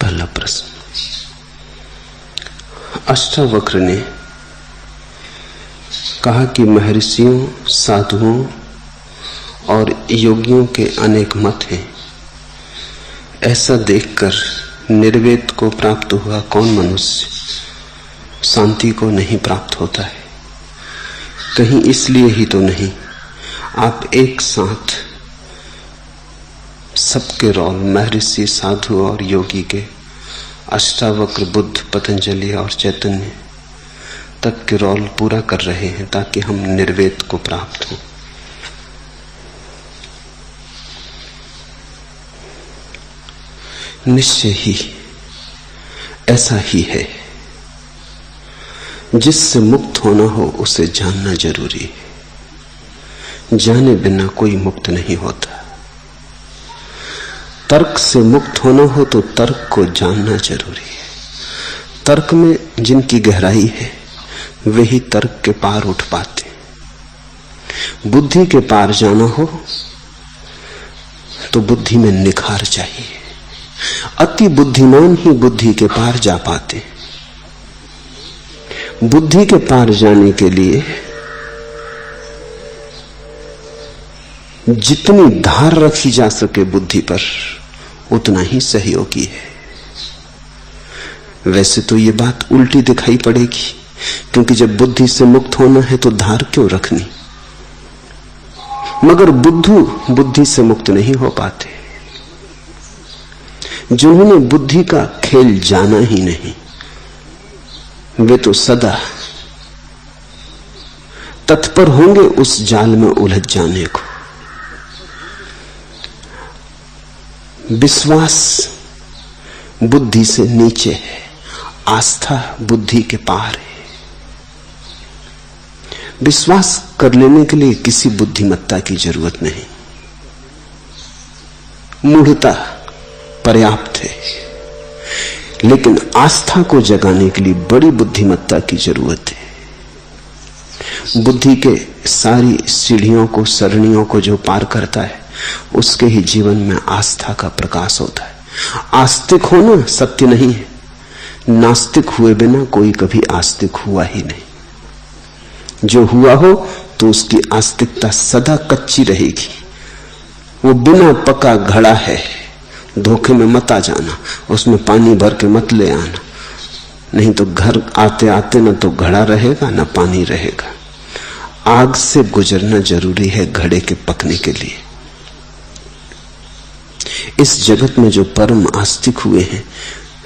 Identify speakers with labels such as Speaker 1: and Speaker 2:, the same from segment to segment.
Speaker 1: पहला प्रश्न, अष्टावक्र ने कहा कि महर्षियों, साधुओं और योगियों के अनेक मत हैं। ऐसा देखकर निर्वेद को प्राप्त हुआ कौन मनुष्य शांति को नहीं प्राप्त होता है? कहीं इसलिए ही तो नहीं आप एक साथ सबके रोल महर्षि, साधु और योगी के, अष्टावक्र, बुद्ध, पतंजलि और चैतन्य तक के रोल पूरा कर रहे हैं ताकि हम निर्वेद को प्राप्त हों। निश्चय ही ऐसा ही है। जिससे मुक्त होना हो उसे जानना जरूरी है। जाने बिना कोई मुक्त नहीं होता। तर्क से मुक्त होना हो तो तर्क को जानना जरूरी है। तर्क में जिनकी गहराई है वे ही तर्क के पार उठ पाते। बुद्धि के पार जाना हो तो बुद्धि में निखार चाहिए। अति बुद्धिमान ही बुद्धि के पार जा पाते। बुद्धि के पार जाने के लिए जितनी धार रखी जा सके बुद्धि पर उतना ही सहयोगी है। वैसे तो ये बात उल्टी दिखाई पड़ेगी, क्योंकि जब बुद्धि से मुक्त होना है तो धार क्यों रखनी? मगर बुद्धू बुद्धि से मुक्त नहीं हो पाते। जिन्होंने बुद्धि का खेल जाना ही नहीं वे तो सदा तत्पर होंगे उस जाल में उलझ जाने को। विश्वास बुद्धि से नीचे है, आस्था बुद्धि के पार है। विश्वास कर लेने के लिए किसी बुद्धिमत्ता की जरूरत नहीं, मूढ़ता पर्याप्त है। लेकिन आस्था को जगाने के लिए बड़ी बुद्धिमत्ता की जरूरत है। बुद्धि के सारी सीढ़ियों को, सरणियों को जो पार करता है उसके ही जीवन में आस्था का प्रकाश होता है। आस्तिक होना सत्य नहीं है। नास्तिक हुए बिना कोई कभी आस्तिक हुआ ही नहीं। जो हुआ हो तो उसकी आस्तिकता सदा कच्ची रहेगी। वो बिना पका घड़ा है। धोखे में मत आ जाना, उसमें पानी भर के मत ले आना, नहीं तो घर आते आते न तो घड़ा रहेगा न पानी रहेगा। आग से गुजरना जरूरी है घड़े के पकने के लिए। इस जगत में जो परम आस्तिक हुए हैं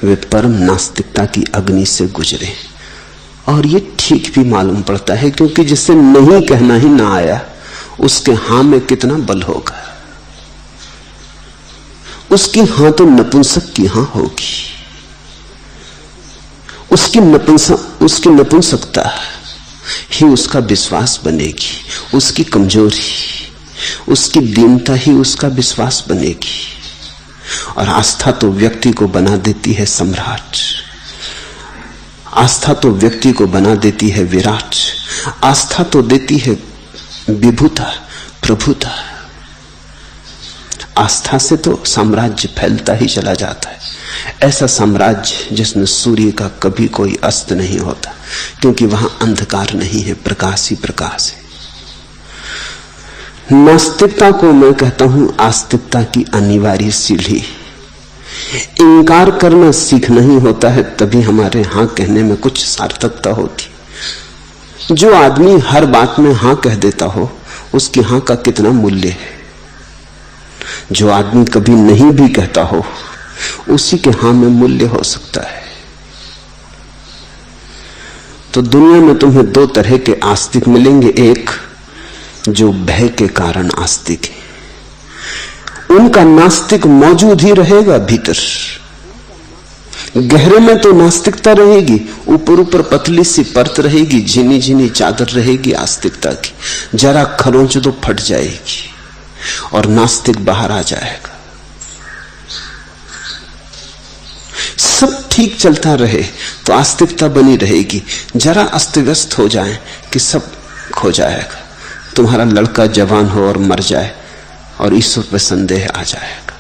Speaker 1: वे परम नास्तिकता की अग्नि से गुजरे। और ये ठीक भी मालूम पड़ता है, क्योंकि जिसे नहीं कहना ही ना आया उसके हां में कितना बल होगा। उसकी हां तो नपुंसक की हां होगी। उसकी नपुंसकता ही उसका विश्वास बनेगी। उसकी कमजोरी, उसकी दीनता ही उसका विश्वास बनेगी। और आस्था तो व्यक्ति को बना देती है सम्राट। आस्था तो व्यक्ति को बना देती है विराट। आस्था तो देती है विभुता, प्रभुता। आस्था से तो साम्राज्य फैलता ही चला जाता है। ऐसा साम्राज्य जिसमें सूर्य का कभी कोई अस्त नहीं होता, क्योंकि वहां अंधकार नहीं है, प्रकाश ही प्रकाश है। नास्तिकता को मैं कहता हूं आस्तिकता की अनिवार्य सीढ़ी। इनकार करना सीखना ही होता है, तभी हमारे हां कहने में कुछ सार्थकता होती। जो आदमी हर बात में हां कह देता हो उसकी हां का कितना मूल्य है। जो आदमी कभी नहीं भी कहता हो उसी के हां में मूल्य हो सकता है। तो दुनिया में तुम्हें दो तरह के आस्तिक मिलेंगे। एक जो भय के कारण आस्तिक है, उनका नास्तिक मौजूद ही रहेगा भीतर। गहरे में तो नास्तिकता रहेगी, ऊपर ऊपर पतली सी परत रहेगी, झिनी झिनी चादर रहेगी आस्तिकता की। जरा खरोंच तो फट जाएगी और नास्तिक बाहर आ जाएगा। सब ठीक चलता रहे तो आस्तिकता बनी रहेगी। जरा अस्त व्यस्त हो जाए कि सब खो जाएगा। तुम्हारा लड़का जवान हो और मर जाए और ईश्वर पर संदेह आ जाएगा।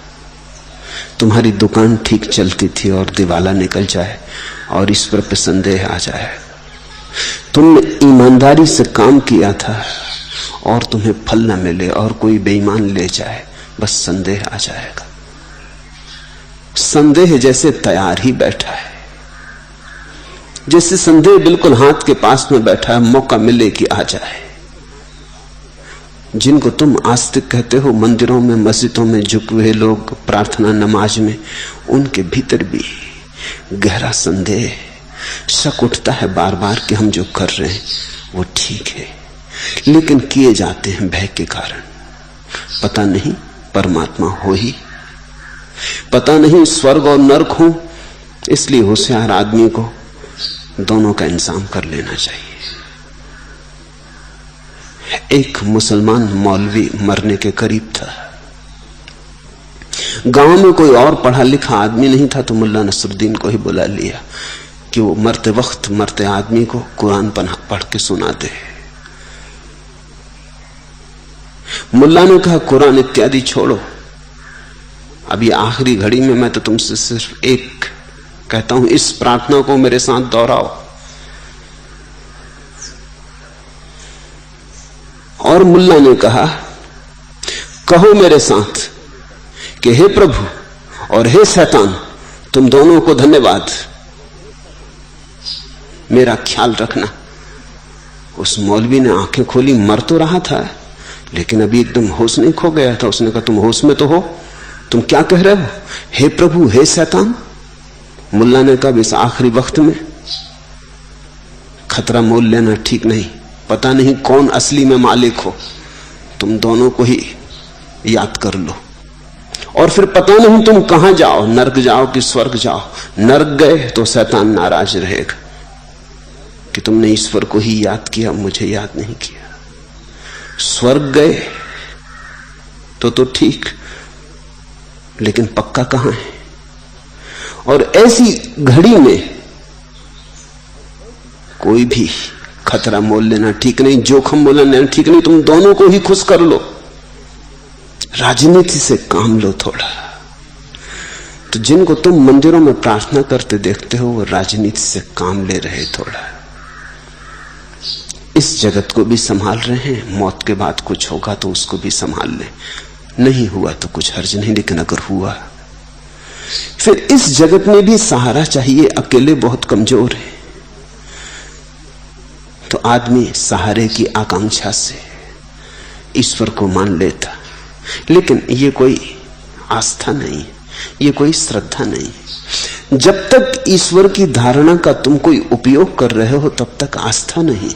Speaker 1: तुम्हारी दुकान ठीक चलती थी और दिवाला निकल जाए और ईश्वर पे संदेह आ जाए। तुमने ईमानदारी से काम किया था और तुम्हें फल न मिले और कोई बेईमान ले जाए, बस संदेह आ जाएगा। संदेह जैसे तैयार ही बैठा है, जैसे संदेह बिल्कुल हाथ के पास में बैठा है, मौका मिले कि आ जाए। जिनको तुम आस्तिक कहते हो, मंदिरों में मस्जिदों में झुके हुए लोग, प्रार्थना नमाज में, उनके भीतर भी गहरा संदेह, शक उठता है बार बार कि हम जो कर रहे हैं वो ठीक है, लेकिन किए जाते हैं भय के कारण। पता नहीं परमात्मा हो ही, पता नहीं स्वर्ग और नरक हो। इसलिए होशियार आदमी को दोनों का इंतजाम कर लेना चाहिए। एक मुसलमान मौलवी मरने के करीब था। गांव में कोई और पढ़ा लिखा आदमी नहीं था, तो मुल्ला नसरुद्दीन को ही बुला लिया कि वो मरते वक्त मरते आदमी को कुरान पढ़ के सुना दे। मुल्ला ने कहा, कुरान इत्यादि छोड़ो, अभी आखिरी घड़ी में मैं तो तुमसे सिर्फ एक कहता हूं, इस प्रार्थना को मेरे साथ दोहराओ। और मुल्ला ने कहा, कहो मेरे साथ कि हे प्रभु और हे शैतान, तुम दोनों को धन्यवाद, मेरा ख्याल रखना। उस मौलवी ने आंखें खोली, मर तो रहा था लेकिन अभी एकदम होश नहीं खो गया था। उसने कहा, तुम होश में तो हो, तुम क्या कह रहे हो, हे प्रभु हे शैतान? मुल्ला ने कहा, इस आखिरी वक्त में खतरा मोल लेना ठीक नहीं, पता नहीं कौन असली में मालिक हो, तुम दोनों को ही याद कर लो। और फिर पता नहीं तुम कहां जाओ, नरक जाओ कि स्वर्ग जाओ। नरक गए तो शैतान नाराज रहेगा कि तुमने ईश्वर को ही याद किया, मुझे याद नहीं किया। स्वर्ग गए तो ठीक, लेकिन पक्का कहां है? और ऐसी घड़ी में कोई भी खतरा मोल लेना ठीक नहीं, जोखम मोल लेना ठीक नहीं। तुम दोनों को ही खुश कर लो, राजनीति से काम लो थोड़ा। तो जिनको तुम मंदिरों में प्रार्थना करते देखते हो, वो राजनीति से काम ले रहे थोड़ा। इस जगत को भी संभाल रहे हैं, मौत के बाद कुछ होगा तो उसको भी संभाल ले। नहीं हुआ तो कुछ हर्ज नहीं, लेकिन अगर हुआ फिर इस जगत में भी सहारा चाहिए। अकेले बहुत कमजोर है, तो आदमी सहारे की आकांक्षा से ईश्वर को मान लेता। लेकिन ये कोई आस्था नहीं, ये कोई श्रद्धा नहीं। जब तक ईश्वर की धारणा का तुम कोई उपयोग कर रहे हो, तब तक आस्था नहीं।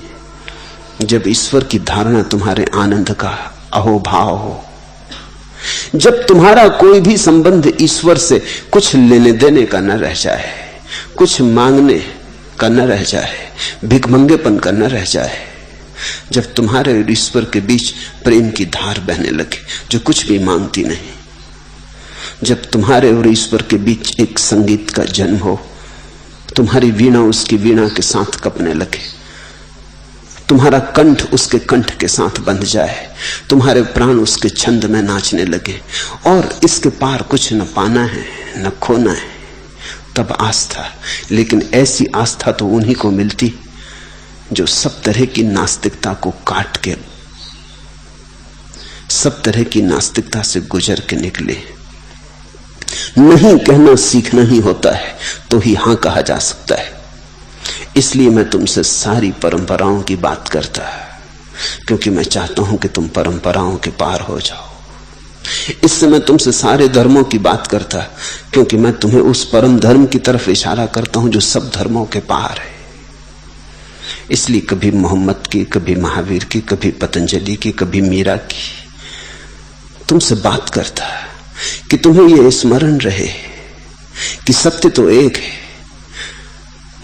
Speaker 1: जब ईश्वर की धारणा तुम्हारे आनंद का अहोभाव हो, जब तुम्हारा कोई भी संबंध ईश्वर से कुछ लेने देने का न रह जाए, कुछ मांगने का न रह जाए, भिखमंगेपन का न रह जाए, जब तुम्हारे और ईश्वर के बीच प्रेम की धार बहने लगे जो कुछ भी मांगती नहीं, जब तुम्हारे और ईश्वर के बीच एक संगीत का जन्म हो, तुम्हारी वीणा उसकी वीणा के साथ कपने लगे, तुम्हारा कंठ उसके कंठ के साथ बंध जाए, तुम्हारे प्राण उसके छंद में नाचने लगे, और इसके पार कुछ न पाना है न खोना है, तब आस्था। लेकिन ऐसी आस्था तो उन्हीं को मिलती जो सब तरह की नास्तिकता को काट के, सब तरह की नास्तिकता से गुजर के निकले। नहीं कहना सीखना ही होता है, तो ही हां कहा जा सकता है। इसलिए मैं तुमसे सारी परंपराओं की बात करता, क्योंकि मैं चाहता हूं कि तुम परंपराओं के पार हो जाओ। इससे मैं तुमसे सारे धर्मों की बात करता, क्योंकि मैं तुम्हें उस परम धर्म की तरफ इशारा करता हूं जो सब धर्मों के पार है। इसलिए कभी मोहम्मद की, कभी महावीर की, कभी पतंजलि की, कभी मीरा की तुमसे बात करता कि तुम्हें यह स्मरण रहे कि सत्य तो एक है,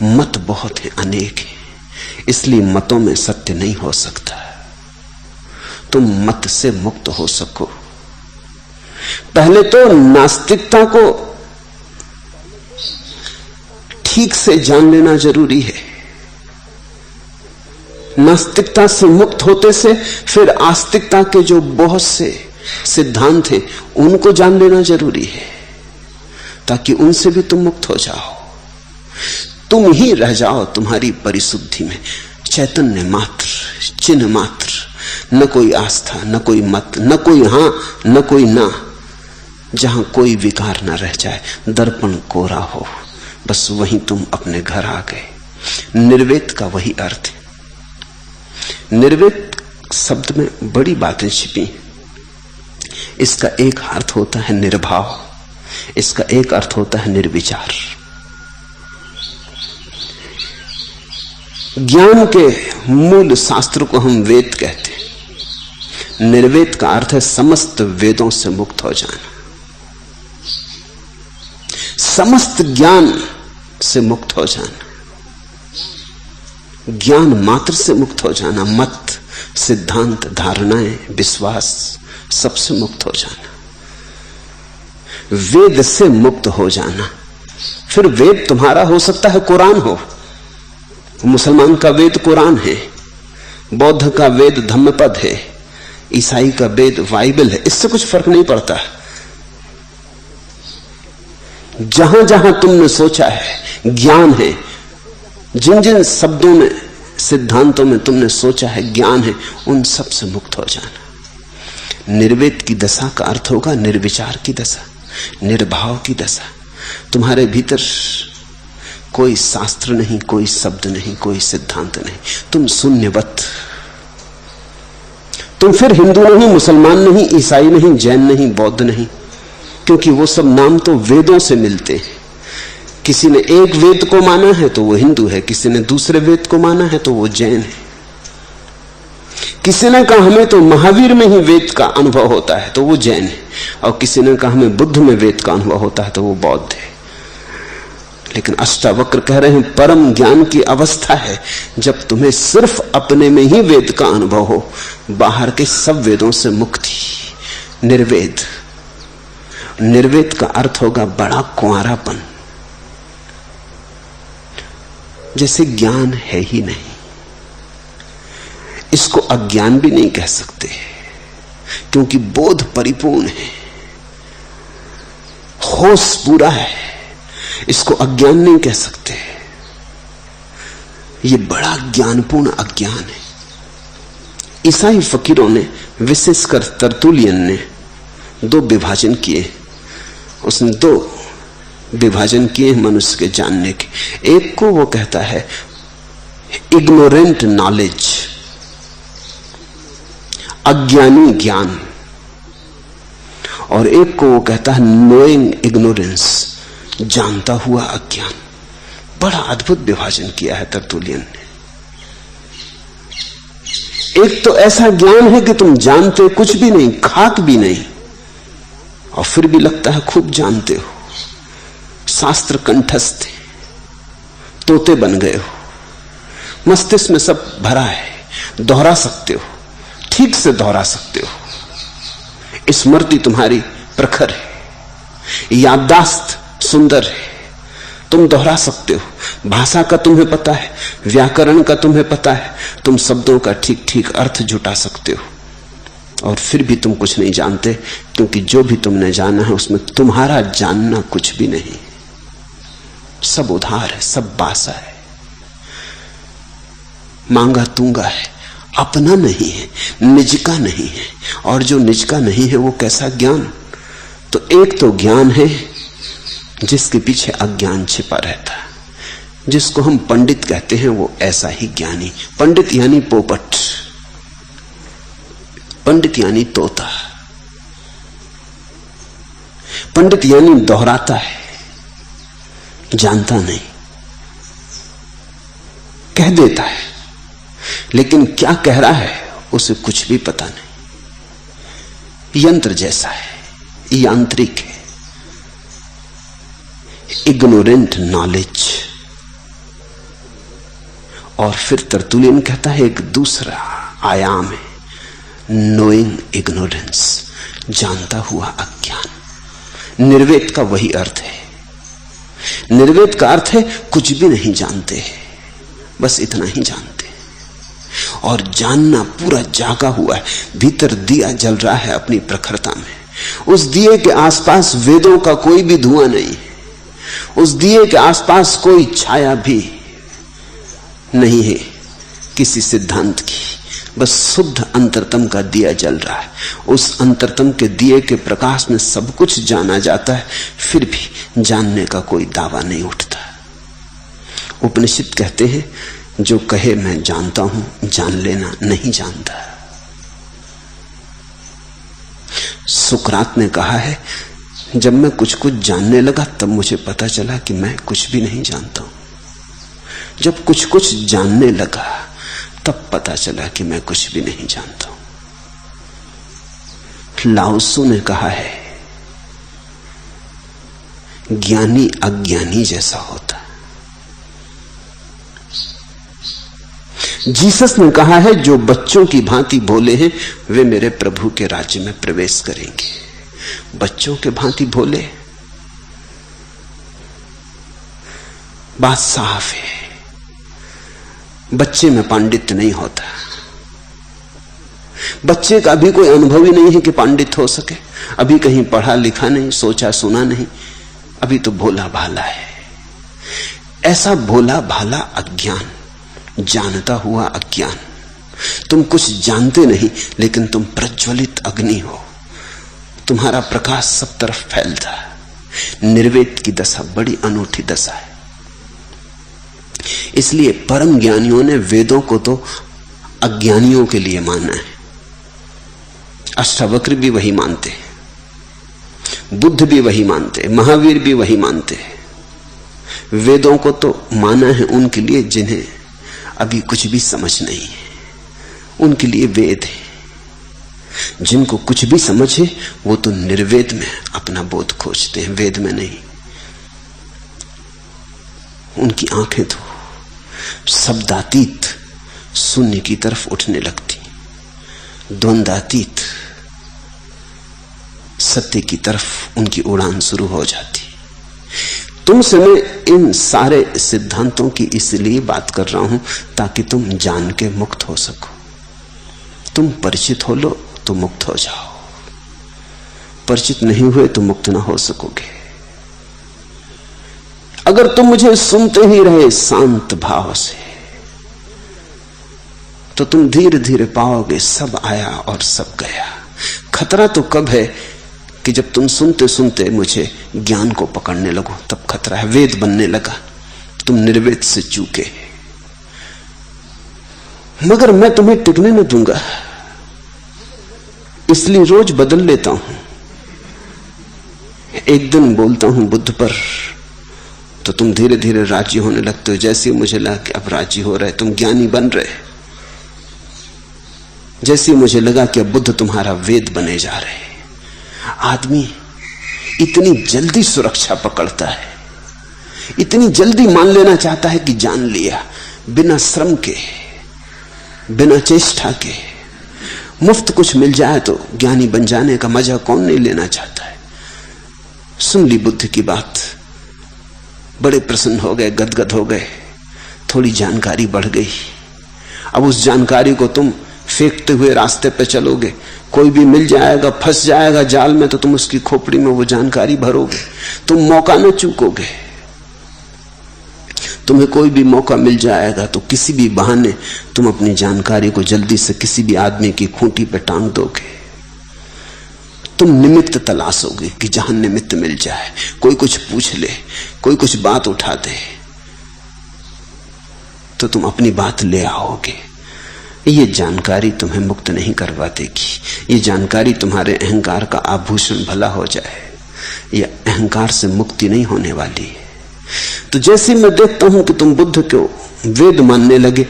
Speaker 1: मत बहुत है, अनेक है। इसलिए मतों में सत्य नहीं हो सकता। तुम मत से मुक्त हो सको, पहले तो नास्तिकता को ठीक से जान लेना जरूरी है। नास्तिकता से मुक्त होते से फिर आस्तिकता के जो बहुत से सिद्धांत हैं उनको जान लेना जरूरी है। ताकि उनसे भी तुम मुक्त हो जाओ। तुम ही रह जाओ तुम्हारी परिशुद्धि में, चैतन्य मात्र, चिन्ह मात्र, न कोई आस्था, न कोई मत, न कोई हां, न कोई ना, जहां कोई विकार न रह जाए, दर्पण कोरा हो, बस वहीं तुम अपने घर आ गए। निर्वेद का वही अर्थ है। निर्वेद शब्द में बड़ी बातें छिपी। इसका एक अर्थ होता है निर्भाव, इसका एक अर्थ होता है निर्विचार। ज्ञान के मूल शास्त्र को हम वेद कहते हैं। निर्वेद का अर्थ है समस्त वेदों से मुक्त हो जाना, समस्त ज्ञान से मुक्त हो जाना, ज्ञान मात्र से मुक्त हो जाना, मत, सिद्धांत, धारणाएं, विश्वास, सबसे मुक्त हो जाना, वेद से मुक्त हो जाना। फिर वेद तुम्हारा हो सकता है कुरान हो, मुसलमान का वेद कुरान है, बौद्ध का वेद धम्मपद है, ईसाई का वेद बाइबल है, इससे कुछ फर्क नहीं पड़ता। जहां जहां तुमने सोचा है ज्ञान है, जिन जिन शब्दों में, सिद्धांतों में तुमने सोचा है ज्ञान है, उन सब से मुक्त हो जाना। निर्वेद की दशा का अर्थ होगा निर्विचार की दशा, निर्भाव की दशा। तुम्हारे भीतर कोई शास्त्र नहीं, कोई शब्द नहीं, कोई सिद्धांत नहीं, तुम शून्यवत। तुम फिर हिंदू नहीं, मुसलमान नहीं, ईसाई नहीं, जैन नहीं, बौद्ध नहीं, क्योंकि वो सब नाम तो वेदों से मिलते हैं। किसी ने एक वेद को माना है तो वो हिंदू है, किसी ने दूसरे वेद को माना है तो वो जैन है। किसी ने कहा हमें तो महावीर में ही वेद का अनुभव होता है तो वो जैन है, और किसी ने कहा हमें बुद्ध में वेद का अनुभव होता है तो वो बौद्ध है। लेकिन अष्टावक्र कह रहे हैं परम ज्ञान की अवस्था है जब तुम्हें सिर्फ अपने में ही वेद का अनुभव हो, बाहर के सब वेदों से मुक्ति। निर्वेद, निर्वेद का अर्थ होगा बड़ा कुंवारापन, जैसे ज्ञान है ही नहीं। इसको अज्ञान भी नहीं कह सकते क्योंकि बोध परिपूर्ण है, होश पूरा है, इसको अज्ञान नहीं कह सकते। ये बड़ा ज्ञानपूर्ण अज्ञान है। ईसाई फकीरों ने, विशेषकर तरतुलियन ने, दो विभाजन किए। उसने दो विभाजन किए मनुष्य के जानने के। एक को वो कहता है इग्नोरेंट नॉलेज, अज्ञानी ज्ञान, और एक को वो कहता है नोइंग इग्नोरेंस, जानता हुआ अज्ञान। बड़ा अद्भुत विभाजन किया है तरतुलियन ने। एक तो ऐसा ज्ञान है कि तुम जानते कुछ भी नहीं, खाक भी नहीं, और फिर भी लगता है खूब जानते हो, शास्त्र कंठस्थ है, तोते बन गए हो, मस्तिष्क में सब भरा है, दोहरा सकते हो, ठीक से दोहरा सकते हो, स्मृति तुम्हारी प्रखर है, याददाश्त सुंदर है, तुम दोहरा सकते हो, भाषा का तुम्हें पता है, व्याकरण का तुम्हें पता है, तुम शब्दों का ठीक ठीक अर्थ जुटा सकते हो, और फिर भी तुम कुछ नहीं जानते, क्योंकि जो भी तुमने जाना है उसमें तुम्हारा जानना कुछ भी नहीं, सब उधार है, सब बासा है, मांगा तूंगा है, अपना नहीं है, निज का नहीं है। और जो निज का नहीं है वो कैसा ज्ञान? तो एक तो ज्ञान है जिसके पीछे अज्ञान छिपा रहता है, जिसको हम पंडित कहते हैं, वो ऐसा ही ज्ञानी। पंडित यानी पोपट, पंडित यानी तोता, पंडित यानी दोहराता है, जानता नहीं, कह देता है, लेकिन क्या कह रहा है उसे कुछ भी पता नहीं। यंत्र जैसा है, यांत्रिक है, इग्नोरेंट नॉलेज। और फिर तरतुलियन कहता है एक दूसरा आयाम है, नोइंग इग्नोरेंस, जानता हुआ अज्ञान। निर्वेद का वही अर्थ है। निर्वेद का अर्थ है कुछ भी नहीं जानते, बस इतना ही जानते, और जानना पूरा जागा हुआ है, भीतर दिया जल रहा है अपनी प्रखरता में। उस दिए के आसपास वेदों का कोई भी धुआं नहीं है, उस दिए के आसपास कोई छाया भी नहीं है किसी सिद्धांत की, बस शुद्ध अंतरतम का दिया जल रहा है। उस अंतरतम के दिए के प्रकाश में सब कुछ जाना जाता है, फिर भी जानने का कोई दावा नहीं उठता। उपनिषद कहते हैं, जो कहे मैं जानता हूं, जान लेना नहीं जानता। सुकरात ने कहा है, जब मैं कुछ कुछ जानने लगा तब मुझे पता चला कि मैं कुछ भी नहीं जानता हूं। जब कुछ कुछ जानने लगा तब पता चला कि मैं कुछ भी नहीं जानता हूं। लाओ त्सु ने कहा है, ज्ञानी अज्ञानी जैसा होता है। जीसस ने कहा है, जो बच्चों की भांति भोले हैं वे मेरे प्रभु के राज्य में प्रवेश करेंगे। बच्चों के भांति भोले, बात साफ है। बच्चे में पांडित्य नहीं होता। बच्चे का भी कोई अनुभव ही नहीं है कि पांडित हो सके। अभी कहीं पढ़ा लिखा नहीं, सोचा सुना नहीं, अभी तो भोला भाला है। ऐसा भोला भाला अज्ञान, जानता हुआ अज्ञान। तुम कुछ जानते नहीं, लेकिन तुम प्रज्वलित अग्नि हो। तुम्हारा प्रकाश सब तरफ फैलता है। निर्वेद की दशा बड़ी अनूठी दशा है। इसलिए परम ज्ञानियों ने वेदों को तो अज्ञानियों के लिए माना है। अष्टावक्र भी वही मानते हैं, बुद्ध भी वही मानते हैं, महावीर भी वही मानते हैं। वेदों को तो माना है उनके लिए जिन्हें अभी कुछ भी समझ नहीं है, उनके लिए वेद है। जिनको कुछ भी समझ है वो तो निर्वेद में अपना बोध खोजते हैं, वेद में नहीं। उनकी आंखें तो शब्दातीत शून्य की तरफ उठने लगती, द्वंद्वातीत सत्य की तरफ उनकी उड़ान शुरू हो जाती। तुमसे मैं इन सारे सिद्धांतों की इसलिए बात कर रहा हूं ताकि तुम जान के मुक्त हो सको। तुम परिचित हो लो तो मुक्त हो जाओ, परिचित नहीं हुए तो मुक्त ना हो सकोगे। अगर तुम मुझे सुनते ही रहे शांत भाव से, तो तुम धीरे धीरे पाओगे सब आया और सब गया। खतरा तो कब है कि जब तुम सुनते सुनते मुझे ज्ञान को पकड़ने लगो, तब खतरा है। वेद बनने लगा, तुम निर्वेद से चूके। मगर मैं तुम्हें टिकने न दूंगा, इसलिए रोज बदल लेता हूं। एक दिन बोलता हूं बुद्ध पर, तो तुम धीरे धीरे राजी होने लगते हो। जैसे मुझे लगा कि अब राजी हो रहे, तुम ज्ञानी बन रहे। जैसे मुझे लगा कि अब बुद्ध तुम्हारा वेद बने जा रहे। आदमी इतनी जल्दी सुरक्षा पकड़ता है, इतनी जल्दी मान लेना चाहता है कि जान लिया, बिना श्रम के, बिना चेष्टा के। मुफ्त कुछ मिल जाए तो ज्ञानी बन जाने का मजा कौन नहीं लेना चाहता है। सुन ली बुद्ध की बात, बड़े प्रसन्न हो गए, गदगद हो गए, थोड़ी जानकारी बढ़ गई। अब उस जानकारी को तुम फेंकते हुए रास्ते पे चलोगे, कोई भी मिल जाएगा, फंस जाएगा जाल में, तो तुम उसकी खोपड़ी में वो जानकारी भरोगे। तुम मौका न चूकोगे। तुम्हें कोई भी मौका मिल जाएगा तो किसी भी बहाने तुम अपनी जानकारी को जल्दी से किसी भी आदमी की खूंटी पे टांग दोगे। तुम निमित्त तलाशोगे कि जहां निमित्त मिल जाए, कोई कुछ पूछ ले, कोई कुछ बात उठा दे, तो तुम अपनी बात ले आओगे। ये जानकारी तुम्हें मुक्त नहीं करवा देगी। ये जानकारी तुम्हारे अहंकार का आभूषण भला हो जाए, ये अहंकार से मुक्ति नहीं होने वाली है। तो जैसे मैं देखता हूं कि तुम बुद्ध को वेद मानने लगे,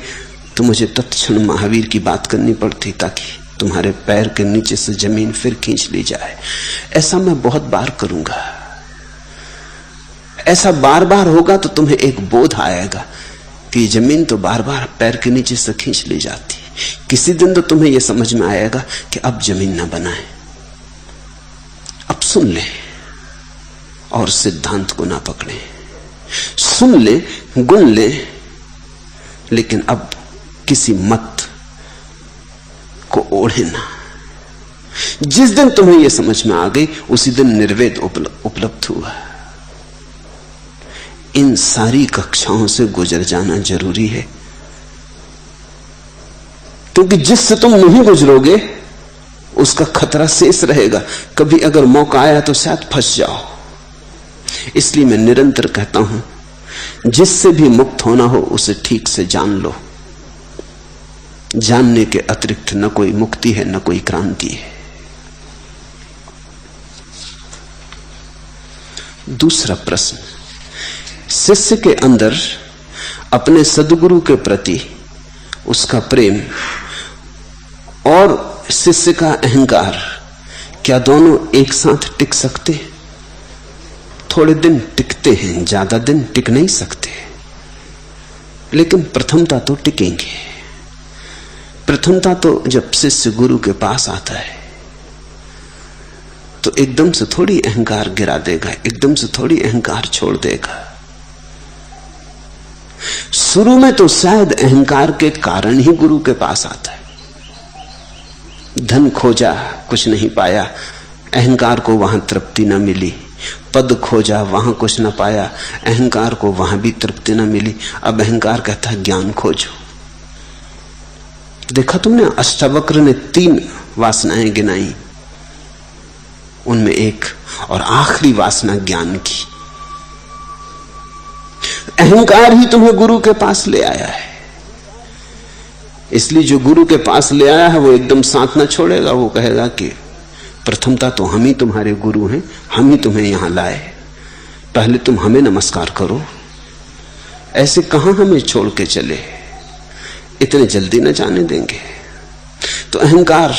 Speaker 1: तो मुझे तत्क्षण महावीर की बात करनी पड़ती, ताकि तुम्हारे पैर के नीचे से जमीन फिर खींच ली जाए। ऐसा मैं बहुत बार करूंगा। ऐसा बार बार होगा तो तुम्हें एक बोध आएगा कि जमीन तो बार बार पैर के नीचे से खींच ली जाती। किसी दिन तो तुम्हें यह समझ में आएगा कि अब जमीन ना बनाए, अब सुन ले और सिद्धांत को ना पकड़े। सुन ले, गुण ले, लेकिन अब किसी मत को ओढ़े ना। जिस दिन तुम्हें यह समझ में आ गई, उसी दिन निर्वेद उपलब्ध हुआ। इन सारी कक्षाओं से गुजर जाना जरूरी है, क्योंकि जिससे तुम नहीं गुजरोगे उसका खतरा शेष रहेगा। कभी अगर मौका आया तो शायद फंस जाओ। इसलिए मैं निरंतर कहता हूं, जिससे भी मुक्त होना हो उसे ठीक से जान लो। जानने के अतिरिक्त न कोई मुक्ति है, न कोई क्रांति है। दूसरा प्रश्न, शिष्य के अंदर अपने सद्गुरु के प्रति उसका प्रेम और शिष्य का अहंकार, क्या दोनों एक साथ टिक सकते? थोड़े दिन टिकते हैं, ज्यादा दिन टिक नहीं सकते, लेकिन प्रथमता तो टिकेंगे। प्रथमता तो जब शिष्य गुरु के पास आता है तो एकदम से थोड़ी अहंकार गिरा देगा, एकदम से थोड़ी अहंकार छोड़ देगा। शुरू में तो शायद अहंकार के कारण ही गुरु के पास आता है। धन खोजा, कुछ नहीं पाया, अहंकार को वहां तृप्ति न मिली। पद खोजा, वहां कुछ न पाया, अहंकार को वहां भी तृप्ति न मिली। अब अहंकार कहता है ज्ञान खोजो। देखा तुमने, अष्टावक्र ने 3 वासनाएं गिनाई, उनमें एक और आखिरी वासना ज्ञान की। अहंकार ही तुम्हें गुरु के पास ले आया है। इसलिए जो गुरु के पास ले आया है वो एकदम साथ ना छोड़ेगा। वो कहेगा कि प्रथमता तो हम ही तुम्हारे गुरु हैं, हम ही तुम्हें यहां लाए, पहले तुम हमें नमस्कार करो। ऐसे कहां हमें छोड़ के चले, इतने जल्दी न जाने देंगे। तो अहंकार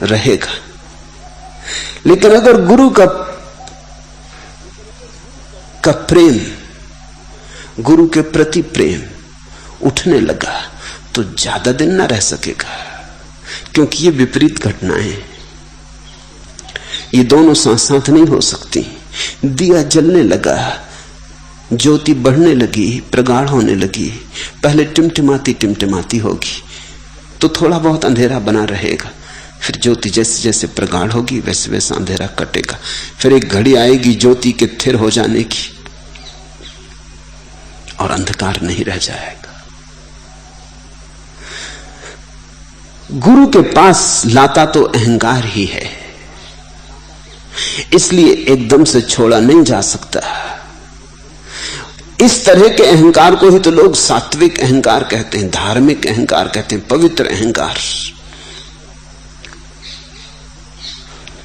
Speaker 1: रहेगा। लेकिन अगर गुरु का प्रेम, गुरु के प्रति प्रेम उठने लगा तो ज्यादा दिन ना रह सकेगा, क्योंकि ये विपरीत घटनाएं, ये दोनों साथ साथ नहीं हो सकती। दिया जलने लगा, ज्योति बढ़ने लगी, प्रगाढ़ होने लगी। पहले टिमटिमाती टिमटिमाती होगी तो थोड़ा बहुत अंधेरा बना रहेगा, फिर ज्योति जैसे जैसे प्रगाढ़ होगी वैसे वैसे अंधेरा कटेगा। फिर एक घड़ी आएगी ज्योति के थिर हो जाने की और अंधकार नहीं रह जाएगा। गुरु के पास लाता तो अहंकार ही है, इसलिए एकदम से छोड़ा नहीं जा सकता। इस तरह के अहंकार को ही तो लोग सात्विक अहंकार कहते हैं, धार्मिक अहंकार कहते हैं, पवित्र अहंकार।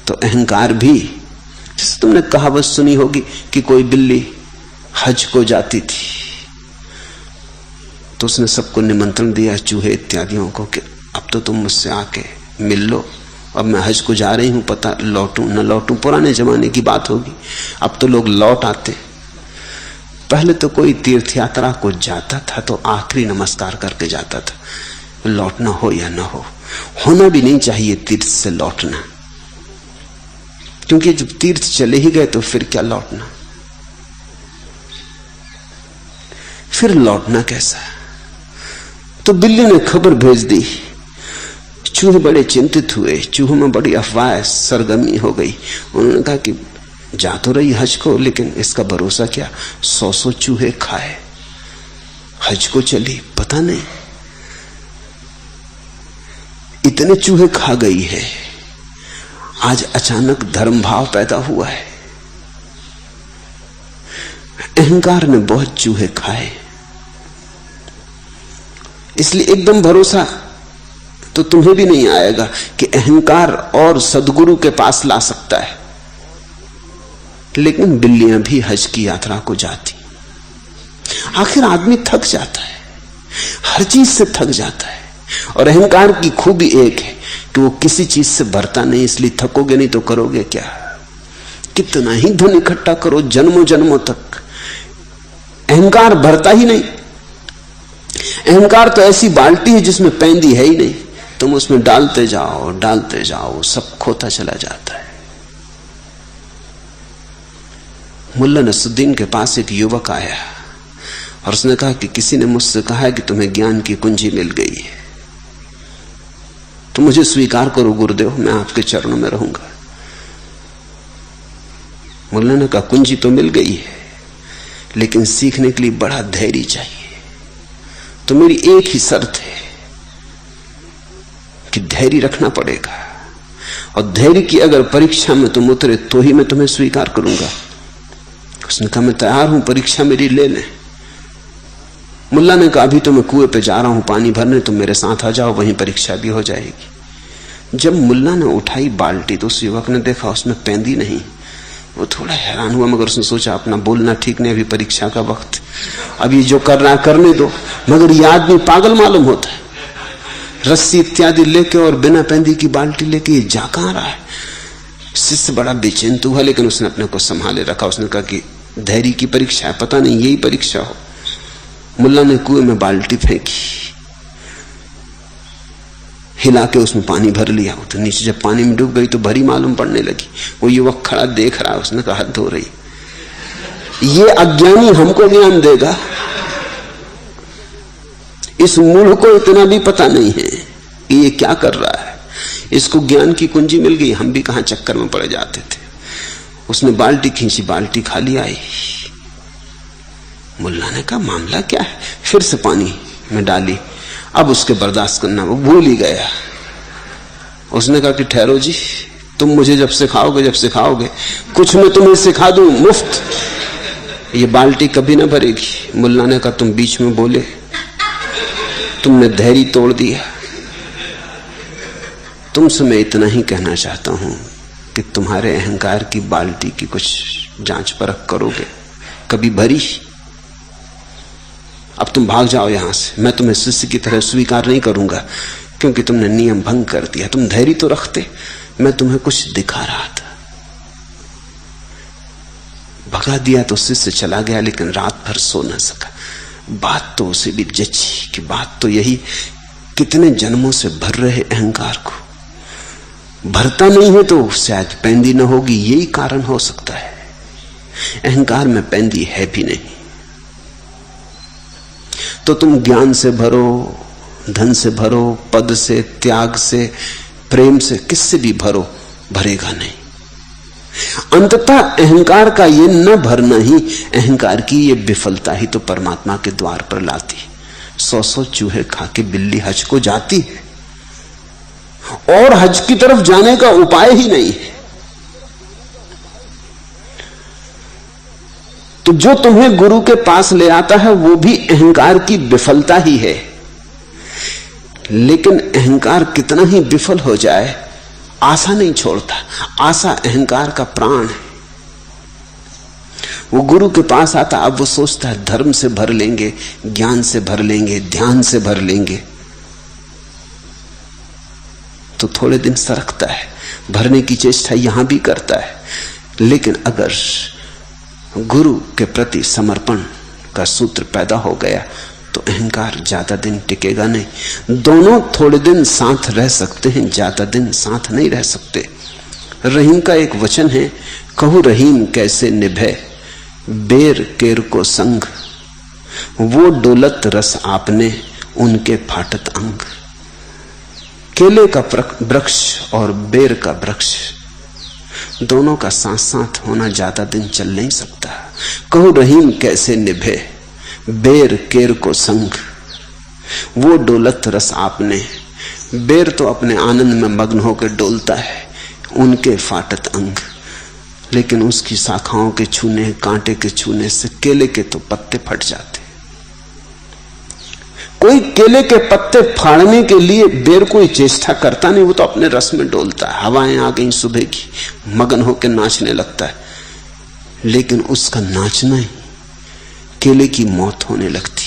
Speaker 1: तो अहंकार भी, जैसे तुमने कहावत सुनी होगी कि कोई बिल्ली हज को जाती थी तो उसने सबको निमंत्रण दिया, चूहे इत्यादियों को, कि अब तो तुम मुझसे आके मिल लो, अब मैं हज को जा रही हूं, पता लौटूं न लौटूं। पुराने जमाने की बात होगी, अब तो लोग लौट आते। पहले तो कोई तीर्थ यात्रा को जाता था तो आखिरी नमस्कार करके जाता था, लौटना हो या ना हो। होना भी नहीं चाहिए तीर्थ से लौटना, क्योंकि जब तीर्थ चले ही गए तो फिर क्या लौटना, फिर लौटना कैसा। तो बिल्ली ने खबर भेज दी, चूहे बड़े चिंतित हुए, चूहों में बड़ी अफवाह सरगर्मी हो गई। उन्होंने कहा कि जा तो रही हज को, लेकिन इसका भरोसा क्या, 100 चूहे खाए, हज को चली, पता नहीं इतने चूहे खा गई है। आज अचानक धर्म भाव पैदा हुआ है, अहंकार ने बहुत चूहे खाए, इसलिए एकदम भरोसा तो तुम्हें भी नहीं आएगा कि अहंकार और सदगुरु के पास ला सकता है। लेकिन बिल्लियां भी हज की यात्रा को जाती। आखिर आदमी थक जाता है, हर चीज से थक जाता है। और अहंकार की खूबी एक है कि वो किसी चीज से भरता नहीं, इसलिए थकोगे नहीं तो करोगे क्या। कितना ही धन इकट्ठा करो जन्मों जन्मों तक, अहंकार भरता ही नहीं। अहंकार तो ऐसी बाल्टी है जिसमें पैंदी है ही नहीं, तुम उसमें डालते जाओ, सब खोता चला जाता है। मुल्ला नसरुद्दीन के पास एक युवक आया और उसने कहा कि किसी ने मुझसे कहा है कि तुम्हें ज्ञान की कुंजी मिल गई है, तो मुझे स्वीकार करो गुरुदेव, मैं आपके चरणों में रहूंगा। मुल्ला ने कहा कुंजी तो मिल गई है, लेकिन सीखने के लिए बड़ा धैर्य चाहिए। तो मेरी एक ही शर्त है कि धैर्य रखना पड़ेगा, और धैर्य की अगर परीक्षा में तुम उतरे तो ही मैं तुम्हें स्वीकार करूंगा। उसने कहा मैं तैयार हूं, परीक्षा मेरी ले लें। मुल्ला ने कहा अभी तो मैं कुएं पे जा रहा हूं पानी भरने, तुम मेरे साथ आ जाओ, वहीं परीक्षा भी हो जाएगी। जब मुल्ला ने उठाई बाल्टी तो उस युवक ने देखा उसमें पैंदी नहीं। वो थोड़ा हैरान हुआ, मगर उसने सोचा अपना बोलना ठीक नहीं, अभी परीक्षा का वक्त, अब ये जो कर रहा है करने दो। मगर ये आदमी पागल मालूम होता है, रस्सी इत्यादि लेके और बिना पैंदी की बाल्टी लेके ये जा कहां रहा है। शिष्य बड़ा बेचैन हुआ, लेकिन उसने अपने को संभाले रखा। उसने कहा कि धैर्य की परीक्षा है, पता नहीं यही परीक्षा हो। मुल्ला ने कुएं में बाल्टी फेंकी, हिला के उसमें पानी भर लिया। तो नीचे जब पानी में डूब गई तो भरी मालूम पड़ने लगी। वो युवक खड़ा देख रहा है। उसने कहा हद हो रही, ये अज्ञानी हमको ज्ञान देगा, इस मूढ़ को इतना भी पता नहीं है कि ये क्या कर रहा है। इसको ज्ञान की कुंजी मिल गई, हम भी कहां चक्कर में पड़ जाते थे। उसने बाल्टी खींची, बाल्टी खाली आई। मुल्ला ने कहा मामला क्या है, फिर से पानी में डाली। अब उसके बर्दाश्त करना वो भूल ही गया। उसने कहा कि ठहरो जी, तुम मुझे जब सिखाओगे कुछ मैं तुम्हें सिखा दूं मुफ्त, ये बाल्टी कभी ना भरेगी। मुल्ला ने कहा तुम बीच में बोले, तुमने धैर्य तोड़ दिया। तुमसे मैं इतना ही कहना चाहता हूं कि तुम्हारे अहंकार की बाल्टी की कुछ जांच परख करोगे, कभी भरी। अब तुम भाग जाओ यहां से, मैं तुम्हें शिष्य की तरह स्वीकार नहीं करूंगा, क्योंकि तुमने नियम भंग कर दिया। तुम धैर्य तो रखते, मैं तुम्हें कुछ दिखा रहा था। भगा दिया तो शिष्य चला गया, लेकिन रात भर सो न सका। बात तो उसे भी जची कि बात तो यही, कितने जन्मों से भर रहे अहंकार को भरता नहीं है तो शायद पैंदी न होगी, यही कारण हो सकता है। अहंकार में पैंदी है भी नहीं। तो तुम ज्ञान से भरो, धन से भरो, पद से, त्याग से, प्रेम से, किससे भी भरो, भरेगा नहीं। अंततः अहंकार का ये न भरना ही, अहंकार की ये विफलता ही तो परमात्मा के द्वार पर लाती। 100 चूहे खा के बिल्ली हज को जाती है, और हज की तरफ जाने का उपाय ही नहीं है। तो जो तुम्हें गुरु के पास ले आता है वो भी अहंकार की विफलता ही है। लेकिन अहंकार कितना ही विफल हो जाए, आशा नहीं छोड़ता। आशा अहंकार का प्राण है। वो गुरु के पास आता, अब वो सोचता है धर्म से भर लेंगे, ज्ञान से भर लेंगे, ध्यान से भर लेंगे, तो थोड़े दिन सरकता है, भरने की चेष्टा यहां भी करता है। लेकिन अगर गुरु के प्रति समर्पण का सूत्र पैदा हो गया तो अहंकार ज्यादा दिन टिकेगा नहीं। दोनों थोड़े दिन साथ रह सकते हैं, ज्यादा दिन साथ नहीं रह सकते। रहीम का एक वचन है, कहूं रहीम कैसे निभे बेर केर को संग, वो डोलत रस आपने उनके फाटत अंग। केले का वृक्ष और बेर का वृक्ष दोनों का साथ साथ होना ज्यादा दिन चल नहीं सकता। कहूं रहीम कैसे निभे बेर केर को संग, वो डोलत रस आपने। बेर तो अपने आनंद में मग्न होकर डोलता है, उनके फाटत अंग, लेकिन उसकी शाखाओं के छूने, कांटे के छूने से केले के तो पत्ते फट जाते। कोई केले के पत्ते फाड़ने के लिए बेर कोई चेष्टा करता नहीं, वो तो अपने रस में डोलता है। हवाएं आ गई सुबह की, मगन होकर नाचने लगता है, लेकिन उसका नाचना ही केले की मौत होने लगती।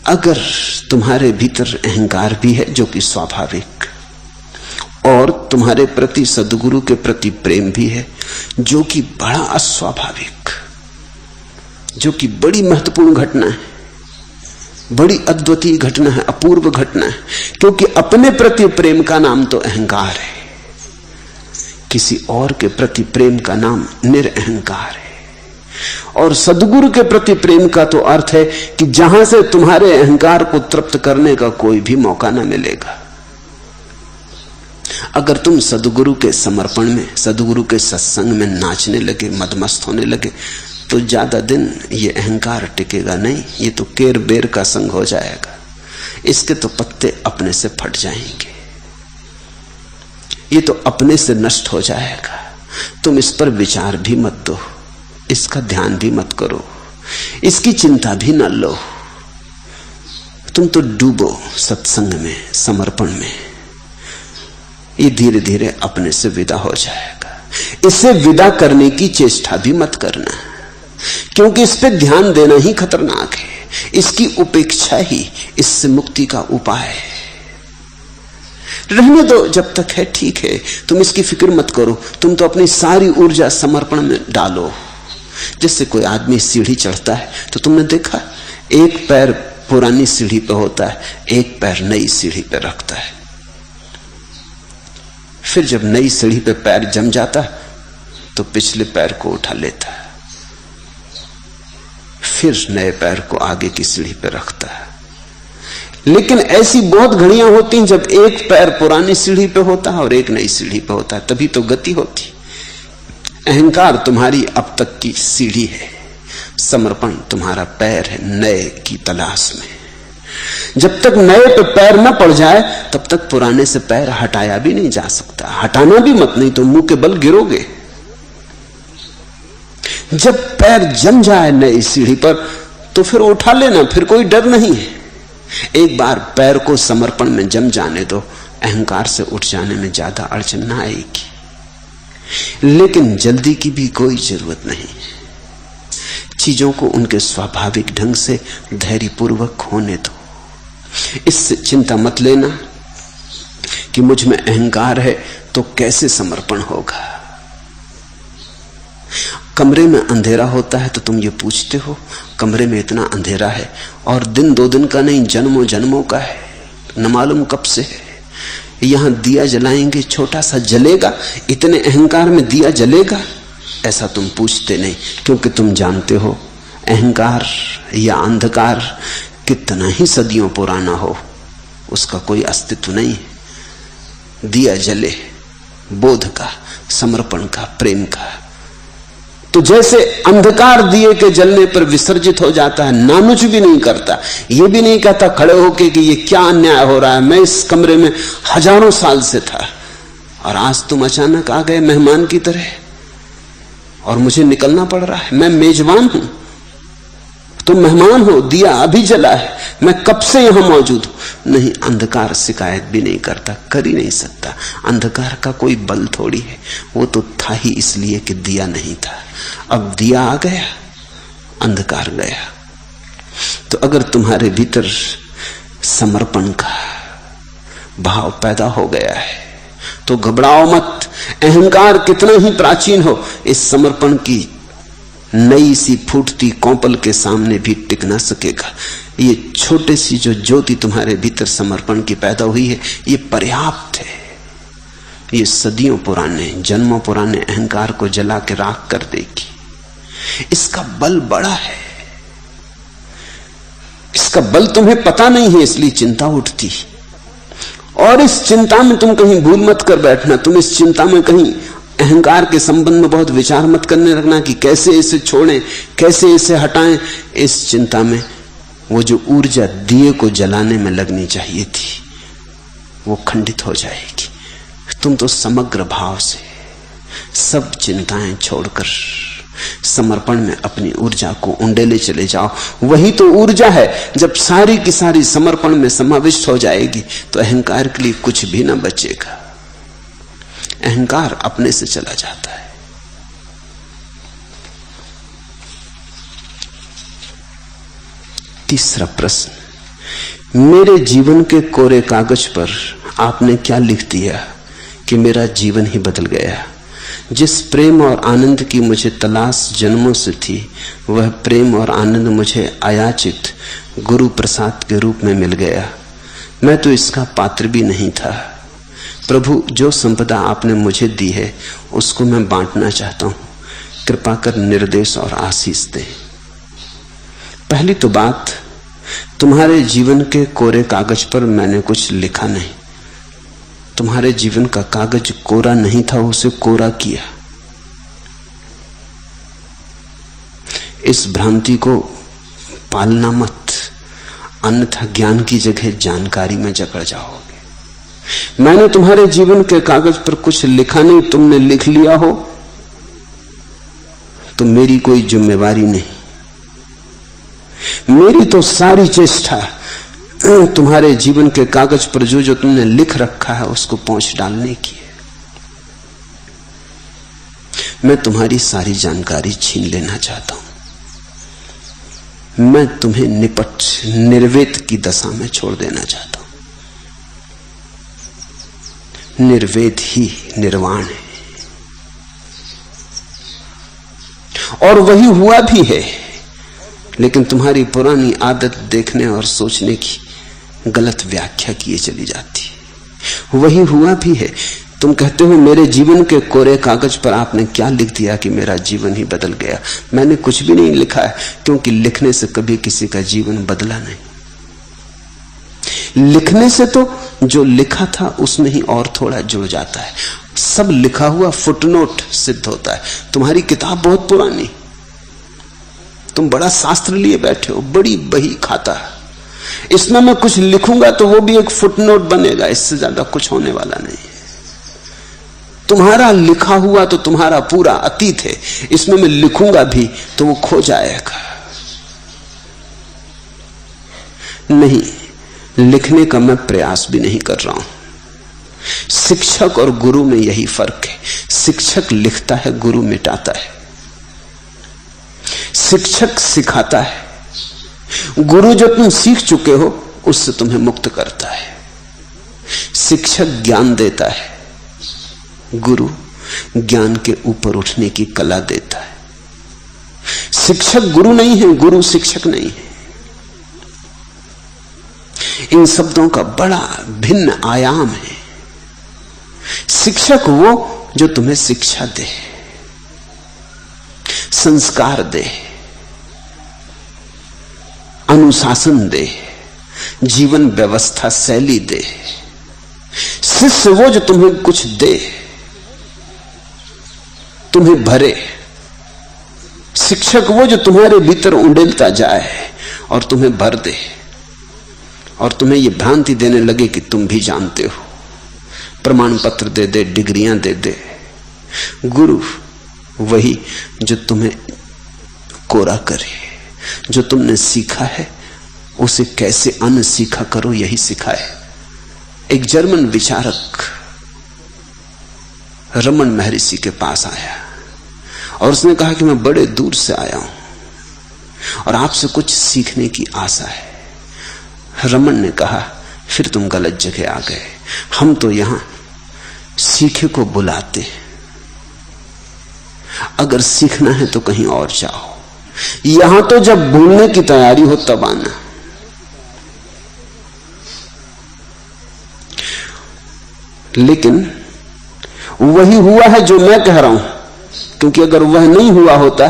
Speaker 1: अगर तुम्हारे भीतर अहंकार भी है जो कि स्वाभाविक, और तुम्हारे प्रति सद्गुरु के प्रति प्रेम भी है जो कि बड़ा अस्वाभाविक, जो कि बड़ी महत्वपूर्ण घटना है, बड़ी अद्वितीय घटना है, अपूर्व घटना है। क्योंकि अपने प्रति प्रेम का नाम तो अहंकार है, किसी और के प्रति प्रेम का नाम निरअहंकार है। और सद्गुरु के प्रति प्रेम का तो अर्थ है कि जहां से तुम्हारे अहंकार को तृप्त करने का कोई भी मौका न मिलेगा। अगर तुम सद्गुरु के समर्पण में, सद्गुरु के सत्संग में नाचने लगे, मदमस्त होने लगे, तो ज्यादा दिन ये अहंकार टिकेगा नहीं। ये तो केर बेर का संग हो जाएगा। इसके तो पत्ते अपने से फट जाएंगे, ये तो अपने से नष्ट हो जाएगा। तुम इस पर विचार भी मत दो, इसका ध्यान भी मत करो, इसकी चिंता भी न लो। तुम तो डूबो सत्संग में, समर्पण में। ये धीरे धीरे अपने से विदा हो जाएगा। इसे विदा करने की चेष्टा भी मत करना, क्योंकि इस पे ध्यान देना ही खतरनाक है। इसकी उपेक्षा ही इससे मुक्ति का उपाय है। रहने दो, जब तक है ठीक है, तुम इसकी फिक्र मत करो। तुम तो अपनी सारी ऊर्जा समर्पण में डालो। जैसे कोई आदमी सीढ़ी चढ़ता है तो तुमने देखा, एक पैर पुरानी सीढ़ी पे होता है, एक पैर नई सीढ़ी पे रखता है। फिर जब नई सीढ़ी पे पैर जम जाता तो पिछले पैर को उठा लेता है, फिर नए पैर को आगे की सीढ़ी पे रखता है। लेकिन ऐसी बहुत घड़ियां होती हैं जब एक पैर पुरानी सीढ़ी पे होता है और एक नई सीढ़ी पे होता है, तभी तो गति होती। अहंकार तुम्हारी अब तक की सीढ़ी है, समर्पण तुम्हारा पैर है नए की तलाश में। जब तक नए पे पैर न पड़ जाए तब तक पुराने से पैर हटाया भी नहीं जा सकता। हटाना भी मत, नहीं तो मुंह के बल गिरोगे। जब पैर जम जाए नई सीढ़ी पर तो फिर उठा लेना, फिर कोई डर नहीं है। एक बार पैर को समर्पण में जम जाने दो, अहंकार से उठ जाने में ज्यादा अड़चन ना आएगी। लेकिन जल्दी की भी कोई जरूरत नहीं। चीजों को उनके स्वाभाविक ढंग से धैर्यपूर्वक होने दो। इससे चिंता मत लेना कि मुझ में अहंकार है तो कैसे समर्पण होगा। कमरे में अंधेरा होता है तो तुम ये पूछते हो, कमरे में इतना अंधेरा है और दिन 2 दिन का नहीं, जन्मों जन्मों का है, न मालूम कब से है। यहां दिया जलाएंगे, छोटा सा जलेगा, इतने अहंकार में दिया जलेगा, ऐसा तुम पूछते नहीं, क्योंकि तुम जानते हो अहंकार या अंधकार कितना ही सदियों पुराना हो, उसका कोई अस्तित्व नहीं है। दिया जले बोध का, समर्पण का, प्रेम का। तो जैसे अंधकार दिए के जलने पर विसर्जित हो जाता है, नानुच भी नहीं करता, ये भी नहीं कहता खड़े होके कि ये क्या अन्याय हो रहा है, मैं इस कमरे में हजारों साल से था और आज तुम अचानक आ गए मेहमान की तरह और मुझे निकलना पड़ रहा है। मैं मेजबान हूं, तुम मेहमान हो, दिया अभी जला है, मैं कब से यहां मौजूद हूं। नहीं, अंधकार शिकायत भी नहीं करता, कर ही नहीं सकता। अंधकार का कोई बल थोड़ी है, वो तो था ही इसलिए कि दिया नहीं था। अब दिया आ गया, अंधकार गया। तो अगर तुम्हारे भीतर समर्पण का भाव पैदा हो गया है तो घबराओ मत। अहंकार कितना ही प्राचीन हो, इस समर्पण की नई सी फूटती कौपल के सामने भी टिक ना सकेगा। ये छोटी सी जो ज्योति तुम्हारे भीतर समर्पण की पैदा हुई है, ये पर्याप्त है। ये सदियों पुराने, जन्मों पुराने अहंकार को जला के राख कर देगी। इसका बल बड़ा है, इसका बल तुम्हें पता नहीं है, इसलिए चिंता उठती। और इस चिंता में तुम कहीं भूल मत कर बैठना, तुम इस चिंता में कहीं अहंकार के संबंध में बहुत विचार मत करने लगना कि कैसे इसे छोड़ें, कैसे इसे हटाएं। इस चिंता में वो जो ऊर्जा दिए को जलाने में लगनी चाहिए थी, वो खंडित हो जाएगी। तुम तो समग्र भाव से सब चिंताएं छोड़कर समर्पण में अपनी ऊर्जा को उंडेले चले जाओ। वही तो ऊर्जा है, जब सारी की सारी समर्पण में समाविष्ट हो जाएगी तो अहंकार के लिए कुछ भी ना बचेगा। अहंकार अपने से चला जाता है। तीसरा प्रश्न, मेरे जीवन के कोरे कागज पर आपने क्या लिख दिया कि मेरा जीवन ही बदल गया। जिस प्रेम और आनंद की मुझे तलाश जन्मों से थी, वह प्रेम और आनंद मुझे अयाचित गुरु प्रसाद के रूप में मिल गया। मैं तो इसका पात्र भी नहीं था। प्रभु, जो संपदा आपने मुझे दी है उसको मैं बांटना चाहता हूं। कृपा कर निर्देश और आशीष दे। पहली तो बात, तुम्हारे जीवन के कोरे कागज पर मैंने कुछ लिखा नहीं। तुम्हारे जीवन का कागज कोरा नहीं था, उसे कोरा किया। इस भ्रांति को पालना मत, अन्यथा ज्ञान की जगह जानकारी में जकड़ जाओगे। मैंने तुम्हारे जीवन के कागज पर कुछ लिखा नहीं, तुमने लिख लिया हो तो मेरी कोई जिम्मेवारी नहीं। मेरी तो सारी चेष्टा तुम्हारे जीवन के कागज पर जो तुमने लिख रखा है उसको पोंछ डालने की है। मैं तुम्हारी सारी जानकारी छीन लेना चाहता हूं। मैं तुम्हें निपट निर्वेद की दशा में छोड़ देना चाहता हूं। निर्वेद ही निर्वाण है, और वही हुआ भी है। लेकिन तुम्हारी पुरानी आदत देखने और सोचने की गलत व्याख्या किए चली जाती है। वही हुआ भी है। तुम कहते हो मेरे जीवन के कोरे कागज पर आपने क्या लिख दिया कि मेरा जीवन ही बदल गया। मैंने कुछ भी नहीं लिखा है, क्योंकि लिखने से कभी किसी का जीवन बदला नहीं। लिखने से तो जो लिखा था उसमें ही और थोड़ा जुड़ जाता है। सब लिखा हुआ फुटनोट सिद्ध होता है। तुम्हारी किताब बहुत पुरानी, तुम बड़ा शास्त्र लिए बैठे हो, बड़ी बही खाता है। इसमें मैं कुछ लिखूंगा तो वो भी एक फुटनोट बनेगा, इससे ज्यादा कुछ होने वाला नहीं। तुम्हारा लिखा हुआ तो तुम्हारा पूरा अतीत है, इसमें मैं लिखूंगा भी तो वो खो जाएगा। नहीं, लिखने का मैं प्रयास भी नहीं कर रहा हूं। शिक्षक और गुरु में यही फर्क है। शिक्षक लिखता है, गुरु मिटाता है। शिक्षक सिखाता है, गुरु जो तुम सीख चुके हो उससे तुम्हें मुक्त करता है। शिक्षक ज्ञान देता है, गुरु ज्ञान के ऊपर उठने की कला देता है। शिक्षक गुरु नहीं है, गुरु शिक्षक नहीं है। इन शब्दों का बड़ा भिन्न आयाम है। शिक्षक वो जो तुम्हें शिक्षा दे, संस्कार दे, अनुशासन दे, जीवन व्यवस्था शैली दे। शिष्य वो जो तुम्हें कुछ दे, तुम्हें भरे। शिक्षक वो जो तुम्हारे भीतर उंडेलता जाए और तुम्हें भर दे, और तुम्हें यह भ्रांति देने लगे कि तुम भी जानते हो। प्रमाण पत्र दे दे, डिग्रियां दे दे। गुरु वही जो तुम्हें कोरा करे, जो तुमने सीखा है उसे कैसे अनसीखा करो यही सिखाए। एक जर्मन विचारक रमन महर्षि के पास आया और उसने कहा कि मैं बड़े दूर से आया हूं और आपसे कुछ सीखने की आशा है। रमन ने कहा, फिर तुम गलत जगह आ गए। हम तो यहां सीखे को बुलाते हैं, अगर सीखना है तो कहीं और जाओ। यहां तो जब भूलने की तैयारी हो तब आना। लेकिन वही हुआ है जो मैं कह रहा हूं, क्योंकि अगर वह नहीं हुआ होता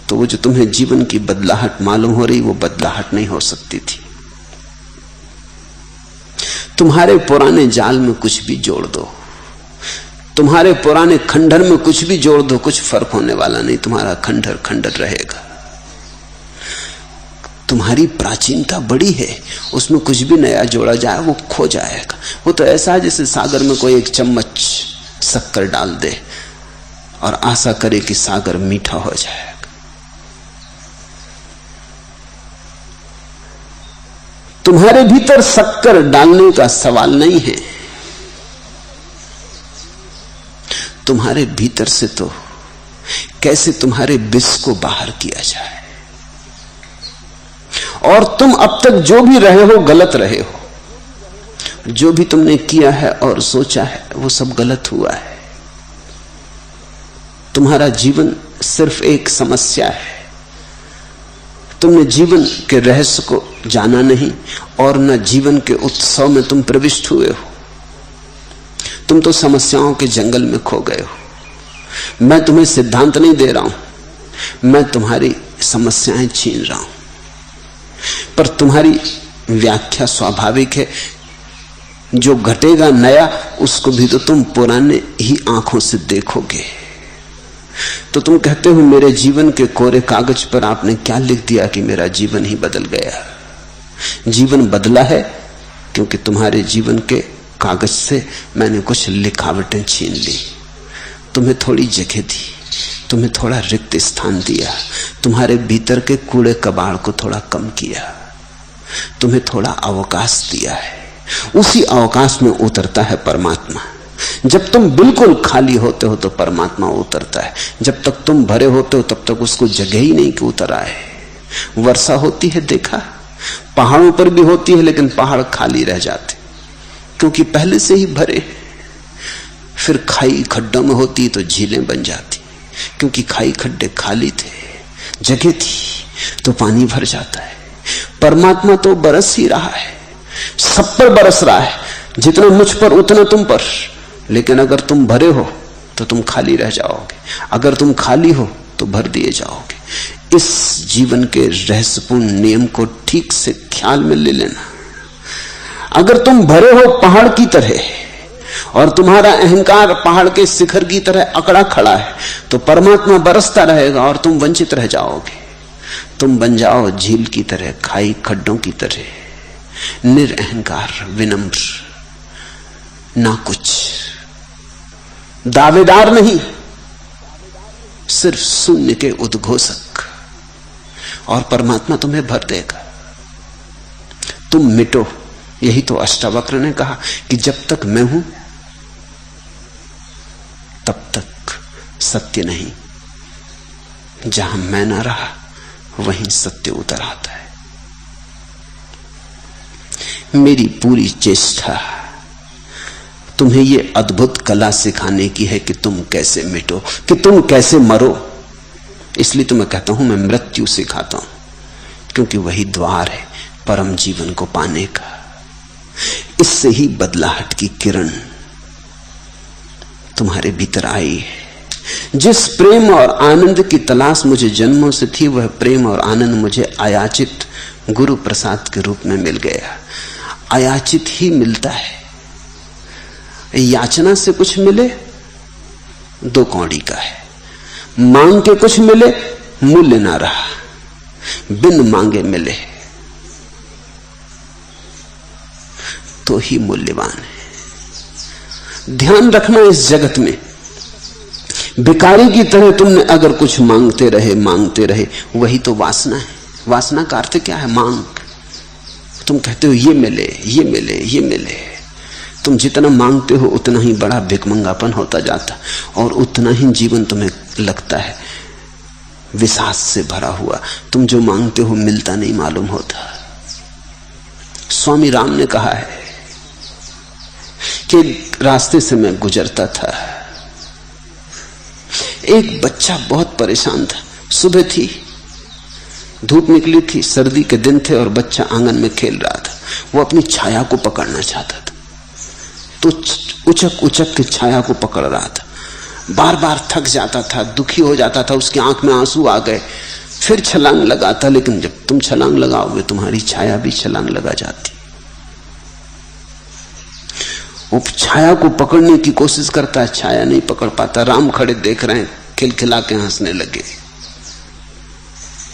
Speaker 1: तो वो जो तुम्हें जीवन की बदलाहट मालूम हो रही वो बदलाहट नहीं हो सकती थी। तुम्हारे पुराने जाल में कुछ भी जोड़ दो, तुम्हारे पुराने खंडर में कुछ भी जोड़ दो, कुछ फर्क होने वाला नहीं। तुम्हारा खंडर खंडर रहेगा। तुम्हारी प्राचीनता बड़ी है, उसमें कुछ भी नया जोड़ा जाए वो खो जाएगा। वो तो ऐसा है जैसे सागर में कोई एक चम्मच शक्कर डाल दे और आशा करे कि सागर मीठा हो जाएगा। तुम्हारे भीतर शक्कर डालने का सवाल नहीं है। तुम्हारे भीतर से तो कैसे तुम्हारे विष को बाहर किया जाए। और तुम अब तक जो भी रहे हो गलत रहे हो। जो भी तुमने किया है और सोचा है वो सब गलत हुआ है। तुम्हारा जीवन सिर्फ एक समस्या है। तुमने जीवन के रहस्य को जाना नहीं और न जीवन के उत्सव में तुम प्रविष्ट हुए हो। तुम तो समस्याओं के जंगल में खो गए हो। मैं तुम्हें सिद्धांत नहीं दे रहा हूं, मैं तुम्हारी समस्याएं छीन रहा हूं। पर तुम्हारी व्याख्या स्वाभाविक है। जो घटेगा नया उसको भी तो तुम पुराने ही आंखों से देखोगे। तो तुम कहते हो मेरे जीवन के कोरे कागज पर आपने क्या लिख दिया कि मेरा जीवन ही बदल गया। जीवन बदला है क्योंकि तुम्हारे जीवन के कागज से मैंने कुछ लिखावटें छीन ली, तुम्हें थोड़ी जगह दी, तुम्हें थोड़ा रिक्त स्थान दिया, तुम्हारे भीतर के कूड़े कबाड़ को थोड़ा कम किया, तुम्हें थोड़ा अवकाश दिया है। उसी अवकाश में उतरता है परमात्मा। जब तुम बिल्कुल खाली होते हो तो परमात्मा उतरता है, जब तक तुम भरे होते हो तब तक उसको जगह ही नहीं कि उतर आए। वर्षा होती है, देखा, पहाड़ों पर भी होती है, लेकिन पहाड़ खाली रह जाते क्योंकि पहले से ही भरे। फिर खाई खड्डों में होती तो झीलें बन जाती, क्योंकि खाई खड्डे खाली थे, जगह थी तो पानी भर जाता है। परमात्मा तो बरस ही रहा है, सब पर बरस रहा है, जितना मुझ पर उतना तुम पर। लेकिन अगर तुम भरे हो तो तुम खाली रह जाओगे, अगर तुम खाली हो तो भर दिए जाओगे। इस जीवन के रहस्यपूर्ण नियम को ठीक से ख्याल में ले लेना। अगर तुम भरे हो पहाड़ की तरह और तुम्हारा अहंकार पहाड़ के शिखर की तरह अकड़ा खड़ा है, तो परमात्मा बरसता रहेगा और तुम वंचित रह जाओगे। तुम बन जाओ झील की तरह, खाई खड्डों की तरह, निरअहंकार, विनम्र, ना कुछ, दावेदार नहीं, सिर्फ शून्य के उद्घोषक, और परमात्मा तुम्हें भर देगा। तुम मिटो। यही तो अष्टावक्र ने कहा कि जब तक मैं हूं तब तक सत्य नहीं, जहां मैं ना रहा वहीं सत्य उतर आता है। मेरी पूरी चेष्टा तुम्हें यह अद्भुत कला सिखाने की है कि तुम कैसे मिटो, कि तुम कैसे मरो। इसलिए तो मैं कहता हूं, मैं मृत्यु सिखाता हूं, क्योंकि वही द्वार है परम जीवन को पाने का। इससे ही बदलाहट की किरण तुम्हारे भीतर आई है। जिस प्रेम और आनंद की तलाश मुझे जन्मों से थी, वह प्रेम और आनंद मुझे अयाचित गुरु प्रसाद के रूप में मिल गया। अयाचित ही मिलता है। याचना से कुछ मिले दो कौड़ी का है, मांग के कुछ मिले मूल्य ना रहा, बिन मांगे मिले तो ही मूल्यवान है। ध्यान रखना, इस जगत में भिखारी की तरह तुमने अगर कुछ मांगते रहे, वही तो वासना है। वासना का अर्थ क्या है? मांग। तुम कहते हो ये मिले, ये मिले, ये मिले। तुम जितना मांगते हो उतना ही बड़ा भिखमंगापन होता जाता, और उतना ही जीवन तुम्हें लगता है विषाद से भरा हुआ। तुम जो मांगते हो मिलता नहीं मालूम होता। स्वामी राम ने कहा है कि रास्ते से मैं गुजरता था, एक बच्चा बहुत परेशान था। सुबह थी, धूप निकली थी, सर्दी के दिन थे, और बच्चा आंगन में खेल रहा था। वो अपनी छाया को पकड़ना चाहता था, तो उचक उचक के छाया को पकड़ रहा था। बार बार थक जाता था, दुखी हो जाता था, उसकी आंख में आंसू आ गए। फिर छलांग लगाता, लेकिन जब तुम छलांग लगाओगे तुम्हारी छाया भी छलांग लगा जाती। वो छाया को पकड़ने की कोशिश करता है, छाया नहीं पकड़ पाता। राम खड़े देख रहे हैं, खिलखिला के हंसने लगे।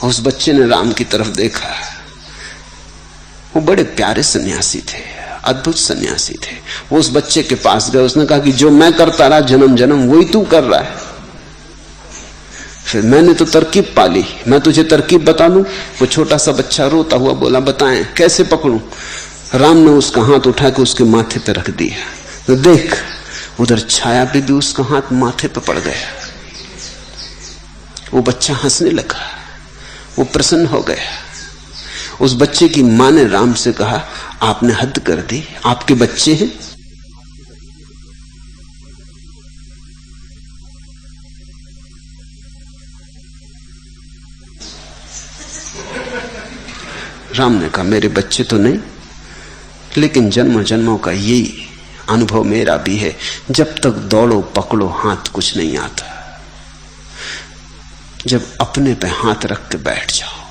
Speaker 1: उस बच्चे ने राम की तरफ देखा। वो बड़े प्यारे सन्यासी थे, अद्भुत सन्यासी थे। वो उस बच्चे के पास गए, उसने कहा कि जो मैं करता रहा जन्म जन्म वही तू कर रहा है। फिर मैंने तो तरकीब पाली, मैं तुझे तरकीब बता दूं। वो छोटा सा बच्चा रोता हुआ बोला, बताएं कैसे पकड़ूं। राम ने उसका हाथ उठा के उसके माथे पे रख दिया, तो देख उधर छाया पे भी उसका हाथ माथे पे पड़ गया। वो बच्चा हंसने लगा, वो प्रसन्न हो गया। उस बच्चे की मां ने राम से कहा, आपने हद कर दी, आपके बच्चे हैं। राम ने कहा, मेरे बच्चे तो नहीं, लेकिन जन्मों जन्मों का यही अनुभव मेरा भी है। जब तक दौड़ो पकड़ो हाथ कुछ नहीं आता। जब अपने पे हाथ रख के बैठ जाओ,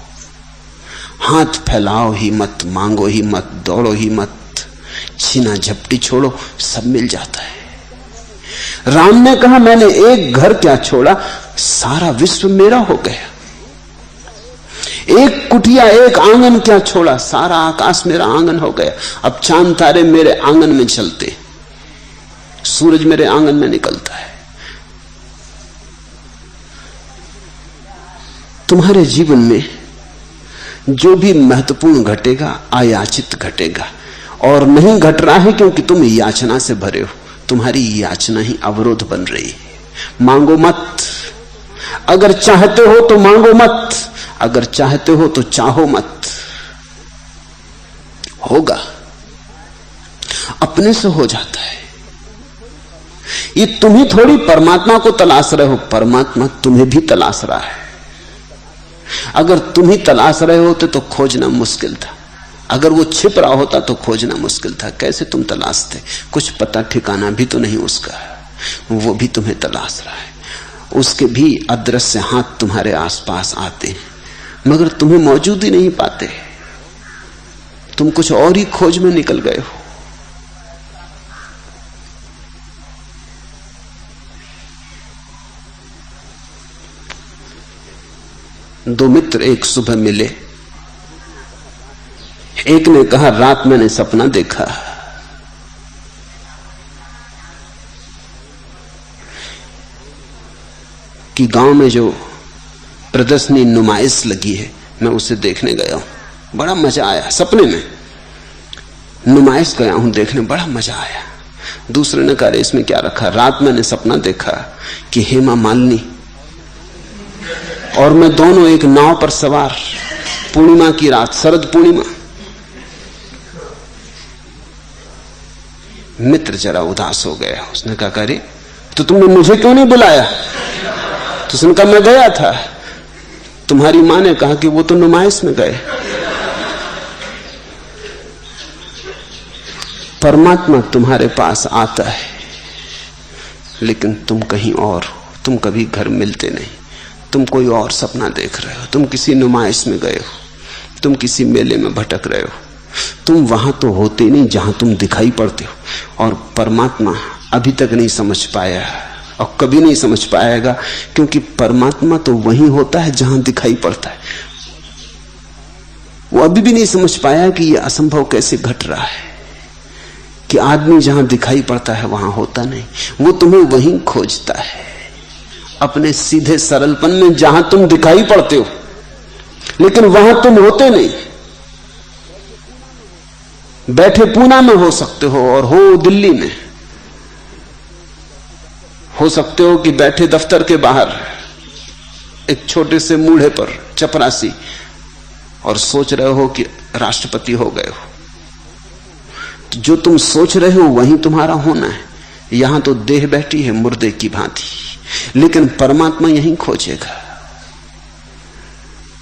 Speaker 1: हाथ फैलाओ ही मत, मांगो ही मत, दौड़ो ही मत, छीना झपटी छोड़ो, सब मिल जाता है। राम ने कहा, मैंने एक घर क्या छोड़ा, सारा विश्व मेरा हो गया। एक कुटिया, एक आंगन क्या छोड़ा, सारा आकाश मेरा आंगन हो गया। अब चांद तारे मेरे आंगन में चलते, सूरज मेरे आंगन में निकलता है। तुम्हारे जीवन में जो भी महत्वपूर्ण घटेगा अयाचित घटेगा, और नहीं घट रहा है क्योंकि तुम याचना से भरे हो। तुम्हारी याचना ही अवरोध बन रही है। मांगो मत। अगर चाहते हो तो मांगो मत, अगर चाहते हो तो चाहो मत। होगा, अपने से हो जाता है। ये तुम ही थोड़ी परमात्मा को तलाश रहे हो, परमात्मा तुम्हें भी तलाश रहा है। अगर तुम ही तलाश रहे होते तो खोजना मुश्किल था। अगर वो छिप रहा होता तो खोजना मुश्किल था। कैसे तुम तलाशते? कुछ पता ठिकाना भी तो नहीं उसका। वो भी तुम्हें तलाश रहा है। उसके भी अदृश्य हाथ तुम्हारे आसपास आते हैं, मगर तुम्हें मौजूद ही नहीं पाते। तुम कुछ और ही खोज में निकल गए हो। दो मित्र एक सुबह मिले। एक ने कहा, रात मैंने सपना देखा कि गांव में जो प्रदर्शनी नुमाइश लगी है, मैं उसे देखने गया हूं, बड़ा मजा आया। सपने में नुमाइश गया हूं देखने, बड़ा मजा आया। दूसरे ने कहा, इसमें क्या रखा? रात मैंने सपना देखा कि हेमा मालिनी और मैं दोनों एक नाव पर सवार, पूर्णिमा की रात, शरद पूर्णिमा। मित्र जरा उदास हो गया। उसने कहा, अरे तो तुमने मुझे क्यों नहीं बुलाया? तो उसने कहा, मैं गया था। तुम्हारी मां ने कहा कि वो तो नुमाइश में गए। परमात्मा तुम्हारे पास आता है, लेकिन तुम कहीं और हो। तुम कभी घर मिलते नहीं, तुम कोई और सपना देख रहे हो। तुम किसी नुमाइश में गए हो, तुम किसी मेले में भटक रहे हो। तुम वहां तो होते नहीं जहां तुम दिखाई पड़ते हो। और परमात्मा अभी तक नहीं समझ पाया और कभी नहीं समझ पाएगा, क्योंकि परमात्मा तो वहीं होता है जहां दिखाई पड़ता है। वो अभी भी नहीं समझ पाया कि यह असंभव कैसे घट रहा है कि आदमी जहां दिखाई पड़ता है वहां होता नहीं। वो तुम्हें वहीं खोजता है, अपने सीधे सरलपन में जहां तुम दिखाई पड़ते हो, लेकिन वहां तुम होते नहीं। बैठे पूना में हो सकते हो और हो दिल्ली में, हो सकते हो कि बैठे दफ्तर के बाहर एक छोटे से मूढ़े पर चपरासी और सोच रहे हो कि राष्ट्रपति हो गए हो। जो तुम सोच रहे हो वहीं तुम्हारा होना है। यहां तो देह बैठी है मुर्दे की भांति, लेकिन परमात्मा यहीं खोजेगा।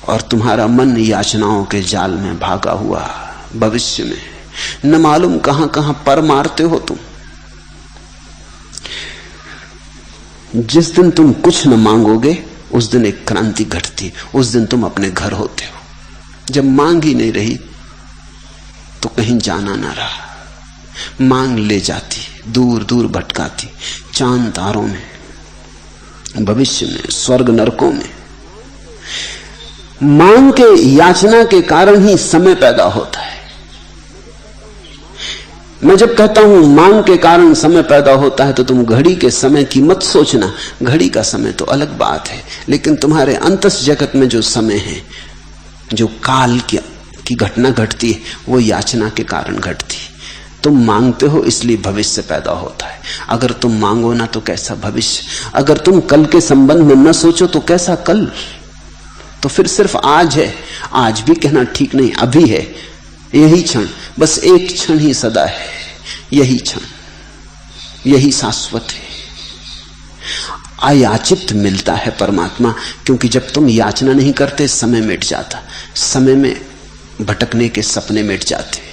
Speaker 1: और तुम्हारा मन याचनाओं के जाल में भागा हुआ भविष्य में न मालूम कहां कहां पर मारते हो तुम। जिस दिन तुम कुछ न मांगोगे उस दिन एक क्रांति घटती, उस दिन तुम अपने घर होते हो। जब मांग ही नहीं रही तो कहीं जाना ना रहा। मांग ले जाती, दूर दूर भटकाती, चांद तारों में, भविष्य में, स्वर्ग नरकों में। मांग के, याचना के कारण ही समय पैदा होता है। मैं जब कहता हूं मांग के कारण समय पैदा होता है, तो तुम घड़ी के समय की मत सोचना। घड़ी का समय तो अलग बात है, लेकिन तुम्हारे अंतस जगत में जो समय है, जो काल की घटना घटती है, वो याचना के कारण घटती है। तुम मांगते हो इसलिए भविष्य पैदा होता है। अगर तुम मांगो ना तो कैसा भविष्य? अगर तुम कल के संबंध में न सोचो तो कैसा कल? तो फिर सिर्फ आज है। आज भी कहना ठीक नहीं, अभी है, यही क्षण, बस एक क्षण ही सदा है। यही क्षण, यही शाश्वत है। अयाचित मिलता है परमात्मा, क्योंकि जब तुम याचना नहीं करते समय मिट जाता। समय में भटकने के सपने मिट जाते।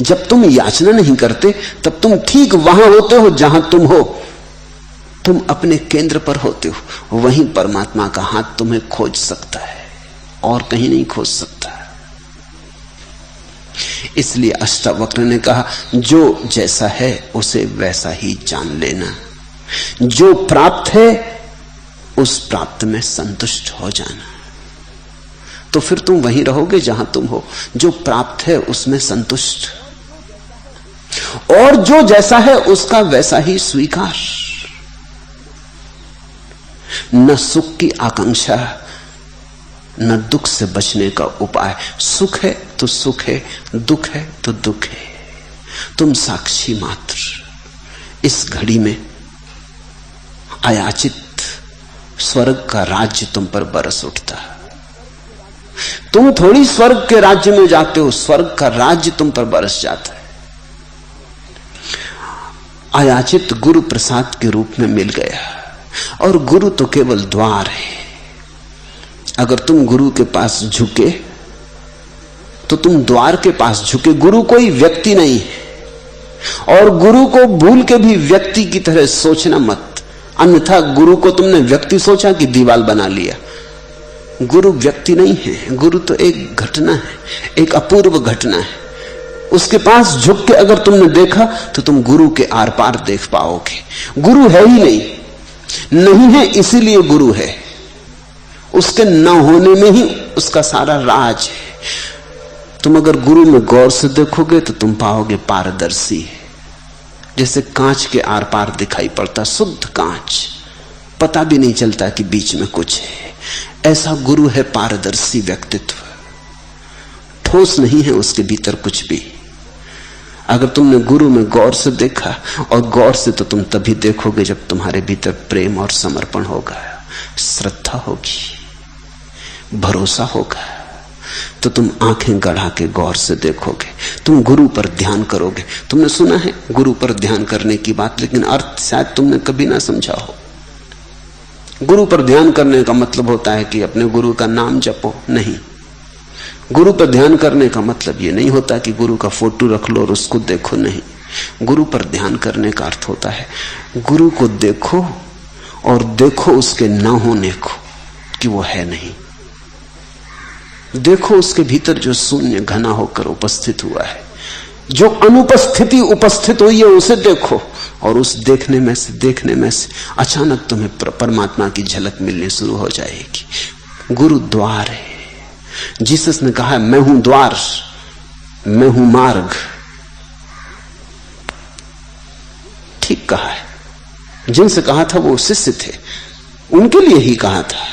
Speaker 1: जब तुम याचना नहीं करते तब तुम ठीक वहां होते हो जहां तुम हो। तुम अपने केंद्र पर होते हो। वहीं परमात्मा का हाथ तुम्हें खोज सकता है और कहीं नहीं खोज सकता। इसलिए अष्टावक्र ने कहा, जो जैसा है उसे वैसा ही जान लेना। जो प्राप्त है उस प्राप्त में संतुष्ट हो जाना, तो फिर तुम वहीं रहोगे जहां तुम हो। जो प्राप्त है उसमें संतुष्ट, और जो जैसा है उसका वैसा ही स्वीकार। न सुख की आकांक्षा, न दुख से बचने का उपाय। सुख है तो सुख है, दुख है तो दुख है, तुम साक्षी मात्र। इस घड़ी में अयाचित स्वर्ग का राज्य तुम पर बरस उठता। तुम थोड़ी स्वर्ग के राज्य में जाते हो, स्वर्ग का राज्य तुम पर बरस जाता है। अयाचित गुरु प्रसाद के रूप में मिल गया, और गुरु तो केवल द्वार है। अगर तुम गुरु के पास झुके तो तुम द्वार के पास झुके। गुरु कोई व्यक्ति नहीं है, और गुरु को भूल के भी व्यक्ति की तरह सोचना मत, अन्यथा गुरु को तुमने व्यक्ति सोचा कि दीवाल बना लिया। गुरु व्यक्ति नहीं है, गुरु तो एक घटना है, एक अपूर्व घटना है। उसके पास झुक के अगर तुमने देखा तो तुम गुरु के आर पार देख पाओगे। गुरु है ही नहीं है, इसीलिए गुरु है। उसके न होने में ही उसका सारा राज है। तुम अगर गुरु में गौर से देखोगे तो तुम पाओगे पारदर्शी है, जैसे कांच के आर पार दिखाई पड़ता, शुद्ध कांच, पता भी नहीं चलता कि बीच में कुछ है। ऐसा गुरु है पारदर्शी व्यक्तित्व, ठोस नहीं है उसके भीतर कुछ भी। अगर तुमने गुरु में गौर से देखा, और गौर से तो तुम तभी देखोगे जब तुम्हारे भीतर प्रेम और समर्पण होगा, श्रद्धा होगी, भरोसा होगा, तो तुम आंखें गड़ा के गौर से देखोगे, तुम गुरु पर ध्यान करोगे। तुमने सुना है गुरु पर ध्यान करने की बात, लेकिन अर्थ शायद तुमने कभी ना समझा हो। गुरु पर ध्यान करने का मतलब होता है कि अपने गुरु का नाम जपो, नहीं। गुरु पर ध्यान करने का मतलब यह नहीं होता कि गुरु का फोटो रख लो और उसको देखो, नहीं। गुरु पर ध्यान करने का अर्थ होता है गुरु को देखो, और देखो उसके न होने को कि वो है नहीं। देखो उसके भीतर जो शून्य घना होकर उपस्थित हुआ है, जो अनुपस्थिति उपस्थित हुई है उसे देखो, और उस देखने में से अचानक तुम्हें परमात्मा की झलक मिलनी शुरू हो जाएगी। गुरु द्वार है। जीसस ने कहा मैं हूं द्वार, मैं हूं मार्ग। ठीक कहा है। जिनसे कहा था वो शिष्य थे, उनके लिए ही कहा था।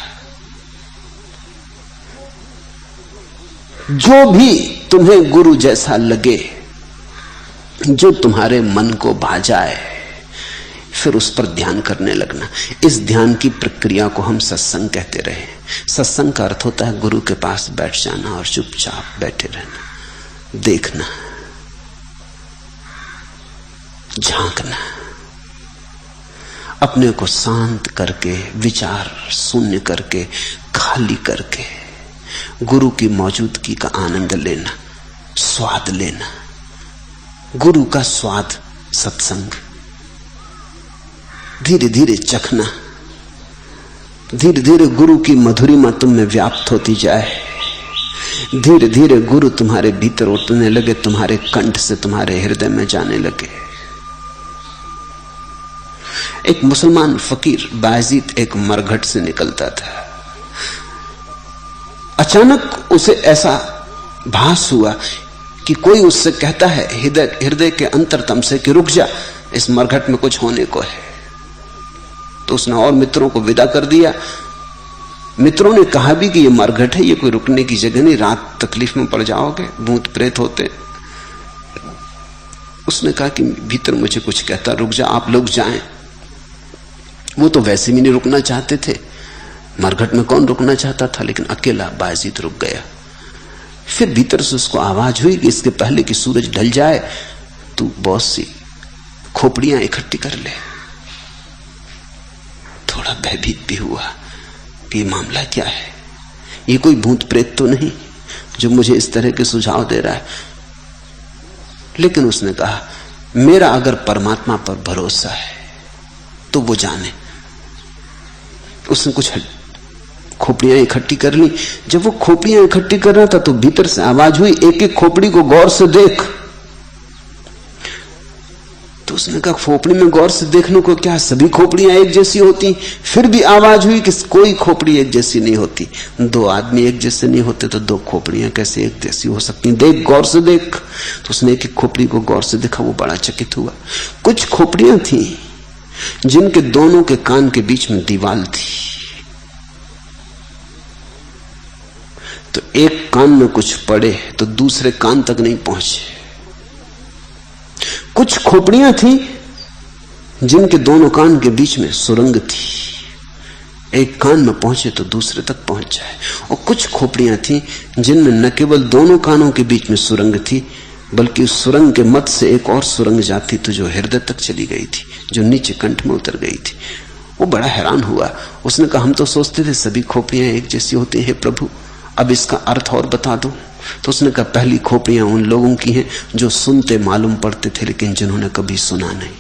Speaker 1: जो भी तुम्हें गुरु जैसा लगे, जो तुम्हारे मन को भा जाए, फिर उस पर ध्यान करने लगना। इस ध्यान की प्रक्रिया को हम सत्संग कहते रहे। सत्संग का अर्थ होता है गुरु के पास बैठ जाना और चुपचाप बैठे रहना, देखना, झांकना, अपने को शांत करके, विचार शून्य करके, खाली करके गुरु की मौजूदगी का आनंद लेना, स्वाद लेना। गुरु का स्वाद सत्संग, धीरे धीरे चखना, धीरे धीरे गुरु की मधुरिमा तुम में व्याप्त होती जाए, धीरे धीरे गुरु तुम्हारे भीतर उतरने लगे, तुम्हारे कंठ से तुम्हारे हृदय में जाने लगे। एक मुसलमान फकीर बायजीद एक मरघट से निकलता था। अचानक उसे ऐसा भास हुआ कि कोई उससे कहता है हृदय के अंतरतम से कि रुक जा, इस मरघट में कुछ होने को है। तो उसने और मित्रों को विदा कर दिया। मित्रों ने कहा भी कि ये मरघट है, ये कोई रुकने की जगह नहीं, रात तकलीफ में पड़ जाओगे, भूत प्रेत होते। उसने कहा कि भीतर मुझे कुछ कहता, रुक जा, आप लोग जाएं। वो तो वैसे भी नहीं रुकना चाहते थे, मरघट में कौन रुकना चाहता था, लेकिन अकेला बायजीद रुक गया। फिर भीतर से उसको आवाज हुई कि इसके पहले कि सूरज ढल जाए तू बहुत सी खोपड़ियां इकट्ठी कर ले। थोड़ा भयभीत भी हुआ कि मामला क्या है, ये कोई भूत प्रेत तो नहीं जो मुझे इस तरह के सुझाव दे रहा है। लेकिन उसने कहा मेरा अगर परमात्मा पर भरोसा है तो वो जाने। उसने कुछ खोपड़ियां इकट्ठी कर ली। जब वो खोपड़ियां इकट्ठी कर रहा था तो भीतर से आवाज हुई, एक एक खोपड़ी को गौर से देख। तो उसने कहा खोपड़ी में गौर से देखने को क्या, सभी खोपड़ियां एक जैसी होती। फिर भी आवाज हुई कि कोई खोपड़ी एक जैसी नहीं होती। दो आदमी एक जैसे नहीं होते तो दो खोपड़ियां कैसे एक जैसी हो सकती, देख गौर से देख। तो उसने एक खोपड़ी को गौर से देखा, वो बड़ा चकित हुआ। कुछ खोपड़ियां थी जिनके दोनों के कान के बीच में दीवार थी, तो एक कान में कुछ पड़े तो दूसरे कान तक नहीं पहुंचे। कुछ खोपड़ियां थी जिनके दोनों कान के बीच में सुरंग थी, एक कान में पहुंचे तो दूसरे तक पहुंच जाए। और कुछ खोपड़ियां थी जिनमें न केवल दोनों कानों के बीच में सुरंग थी, बल्कि उस सुरंग के मध्य से एक और सुरंग जाती तो जो हृदय तक चली गई थी, जो नीचे कंठ में उतर गई थी। वो बड़ा हैरान हुआ। उसने कहा, हम तो सोचते थे सभी खोपड़ियां एक जैसी होती हैं प्रभु, अब इसका अर्थ और बता दो। तो उसने कहा, पहली खोपड़ियां उन लोगों की हैं जो सुनते मालूम पड़ते थे लेकिन जिन्होंने कभी सुना नहीं।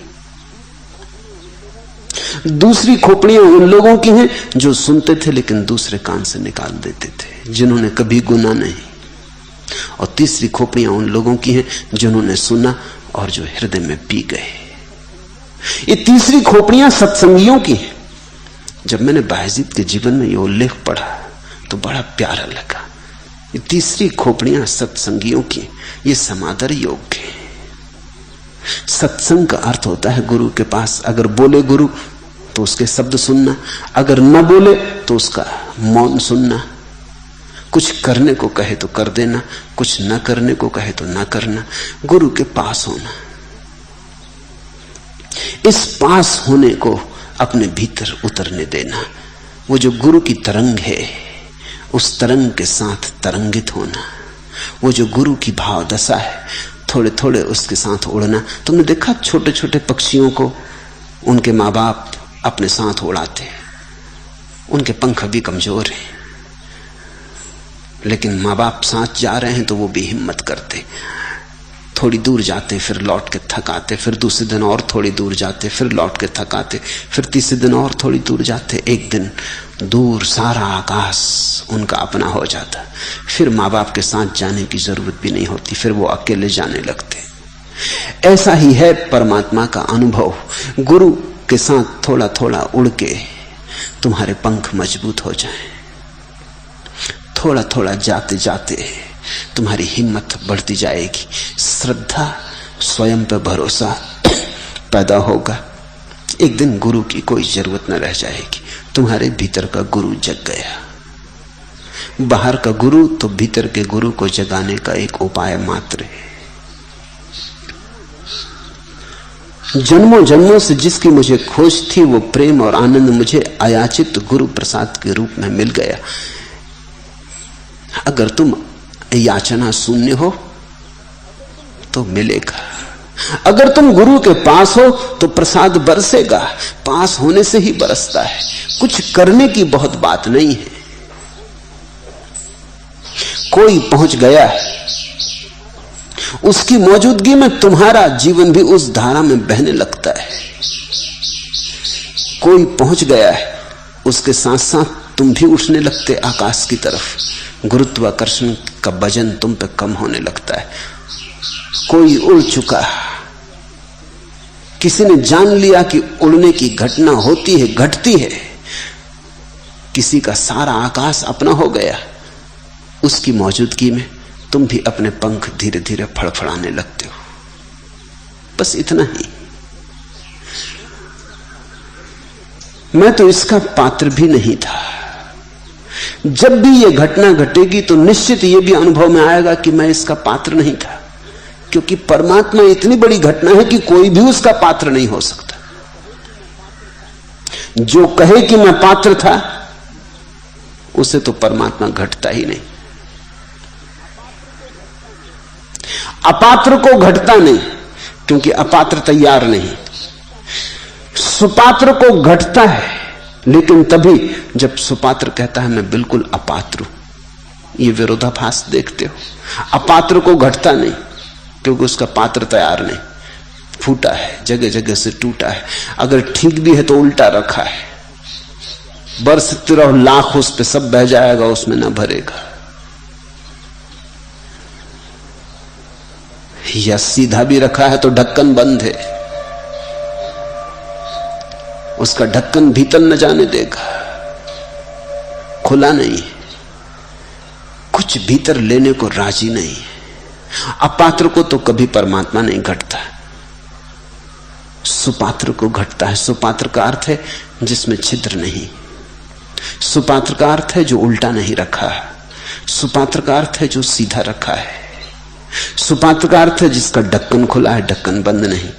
Speaker 1: दूसरी खोपड़ियां उन लोगों की हैं जो सुनते थे लेकिन दूसरे कान से निकाल देते थे, जिन्होंने कभी गुना नहीं। और तीसरी खोपड़ियां उन लोगों की हैं जिन्होंने सुना और जो हृदय में पी गए। ये तीसरी खोपड़ियां सत्संगियों की हैं। जब मैंने बायजीद के जीवन में ये उल्लेख पढ़ा तो बड़ा प्यारा लगा। ये तीसरी खोपड़ियां सत्संगियों की, ये समादर योग्य है। सत्संग का अर्थ होता है गुरु के पास अगर बोले गुरु तो उसके शब्द सुनना, अगर न बोले तो उसका मौन सुनना, कुछ करने को कहे तो कर देना, कुछ न करने को कहे तो न करना, गुरु के पास होना। इस पास होने को अपने भीतर उतरने देना। वो जो गुरु की तरंग है उस तरंग के साथ तरंगित होना, वो जो गुरु की भाव दशा है थोड़े थोड़े उसके साथ उड़ना। तुमने देखा छोटे छोटे पक्षियों को उनके माँ बाप अपने साथ उड़ाते, उनके पंख भी कमजोर हैं लेकिन माँ बाप साथ जा रहे हैं तो वो भी हिम्मत करते, थोड़ी दूर जाते फिर लौट के थक आते, फिर दूसरे दिन और थोड़ी दूर जाते फिर लौट के थक आते, फिर तीसरे दिन और थोड़ी दूर जाते। एक दिन दूर सारा आकाश उनका अपना हो जाता, फिर माँ बाप के साथ जाने की जरूरत भी नहीं होती, फिर वो अकेले जाने लगते। ऐसा ही है परमात्मा का अनुभव। गुरु के साथ थोड़ा थोड़ा उड़ के तुम्हारे पंख मजबूत हो जाएं, थोड़ा थोड़ा जाते जाते तुम्हारी हिम्मत बढ़ती जाएगी, श्रद्धा स्वयं पर भरोसा पैदा होगा। एक दिन गुरु की कोई जरूरत न रह जाएगी, तुम्हारे भीतर का गुरु जग गया। बाहर का गुरु तो भीतर के गुरु को जगाने का एक उपाय मात्र है। जन्मों जन्मों से जिसकी मुझे खोज थी वो प्रेम और आनंद मुझे अयाचित गुरु प्रसाद के रूप में मिल गया। अगर तुम याचना शून्य हो तो मिलेगा, अगर तुम गुरु के पास हो तो प्रसाद बरसेगा। पास होने से ही बरसता है, कुछ करने की बहुत बात नहीं है। कोई पहुंच गया है, उसकी मौजूदगी में तुम्हारा जीवन भी उस धारा में बहने लगता है। कोई पहुंच गया है, उसके साथ साथ तुम भी उठने लगते आकाश की तरफ। गुरुत्वाकर्षण का वजन तुम पे कम होने लगता है। कोई उड़ चुका, किसी ने जान लिया कि उड़ने की घटना होती है, घटती है, किसी का सारा आकाश अपना हो गया। उसकी मौजूदगी में तुम भी अपने पंख धीरे धीरे फड़फड़ाने लगते हो। बस इतना ही। मैं तो इसका पात्र भी नहीं था। जब भी यह घटना घटेगी तो निश्चित यह भी अनुभव में आएगा कि मैं इसका पात्र नहीं था, क्योंकि परमात्मा इतनी बड़ी घटना है कि कोई भी उसका पात्र नहीं हो सकता। जो कहे कि मैं पात्र था उसे तो परमात्मा घटता ही नहीं। अपात्र को घटता नहीं, क्योंकि अपात्र तैयार नहीं। सुपात्र को घटता है, लेकिन तभी जब सुपात्र कहता है मैं बिल्कुल अपात्र हूं। ये विरोधाभास देखते हो। अपात्र को घटता नहीं क्योंकि उसका पात्र तैयार नहीं, फूटा है, जगह जगह से टूटा है। अगर ठीक भी है तो उल्टा रखा है। बरसते रहो लाख उस पे, सब बह जाएगा, उसमें ना भरेगा। या सीधा भी रखा है तो ढक्कन बंद है, उसका ढक्कन भीतर न जाने देगा, खुला नहीं, कुछ भीतर लेने को राजी नहीं। अपात्र को तो कभी परमात्मा नहीं घटता, सुपात्र को घटता है। सुपात्र का अर्थ है जिसमें छिद्र नहीं, सुपात्र का अर्थ है जो उल्टा नहीं रखा, सुपात्र का अर्थ है जो सीधा रखा है, सुपात्र का अर्थ है जिसका ढक्कन खुला है, ढक्कन बंद नहीं।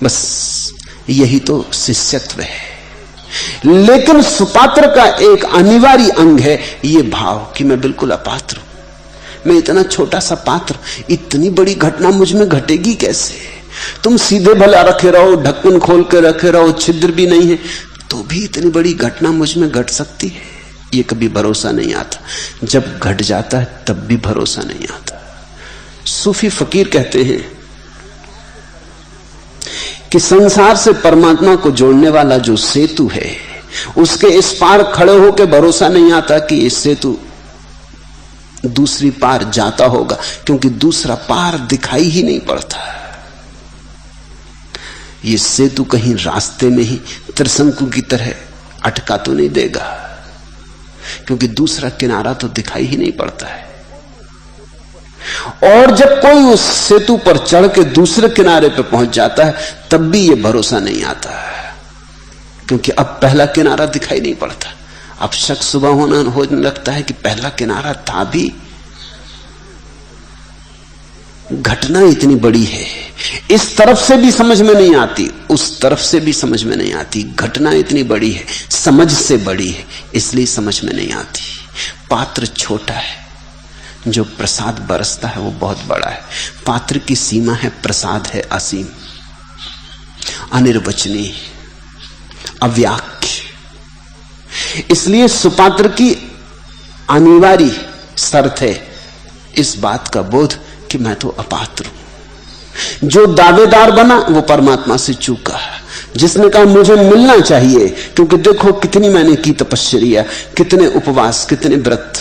Speaker 1: बस यही तो शिष्यत्व है। लेकिन सुपात्र का एक अनिवार्य अंग है ये भाव कि मैं बिल्कुल अपात्र हूं, मैं इतना छोटा सा पात्र, इतनी बड़ी घटना मुझ में घटेगी कैसे? तुम सीधे भला रखे रहो, ढक्कन खोल के रखे रहो, छिद्र भी नहीं है, तो भी इतनी बड़ी घटना मुझ में घट सकती है, ये कभी भरोसा नहीं आता। जब घट जाता है तब भी भरोसा नहीं आता। सूफी फकीर कहते हैं कि संसार से परमात्मा को जोड़ने वाला जो सेतु है, उसके इस पार खड़े होकर भरोसा नहीं आता कि इस सेतु दूसरी पार जाता होगा, क्योंकि दूसरा पार दिखाई ही नहीं पड़ता। ये सेतु कहीं रास्ते में ही त्रिशंकु की तरह अटका तो नहीं देगा, क्योंकि दूसरा किनारा तो दिखाई ही नहीं पड़ता है। और जब कोई उस सेतु पर चढ़ के दूसरे किनारे पर पहुंच जाता है तब भी ये भरोसा नहीं आता, क्योंकि अब पहला किनारा दिखाई नहीं पड़ता। अब शक सुबह होने लगता है कि पहला किनारा था भी। घटना इतनी बड़ी है, इस तरफ से भी समझ में नहीं आती, उस तरफ से भी समझ में नहीं आती। घटना इतनी बड़ी है, समझ से बड़ी है, इसलिए समझ में नहीं आती। पात्र छोटा है, जो प्रसाद बरसता है वो बहुत बड़ा है। पात्र की सीमा है, प्रसाद है असीम, अनिर्वचनीय, अव्याख्य। इसलिए सुपात्र की अनिवार्य शर्त है इस बात का बोध कि मैं तो अपात्र हूं। जो दावेदार बना वो परमात्मा से चूका। जिसने कहा मुझे मिलना चाहिए, क्योंकि देखो कितनी मैंने की तपस्या, कितने उपवास, कितने व्रत,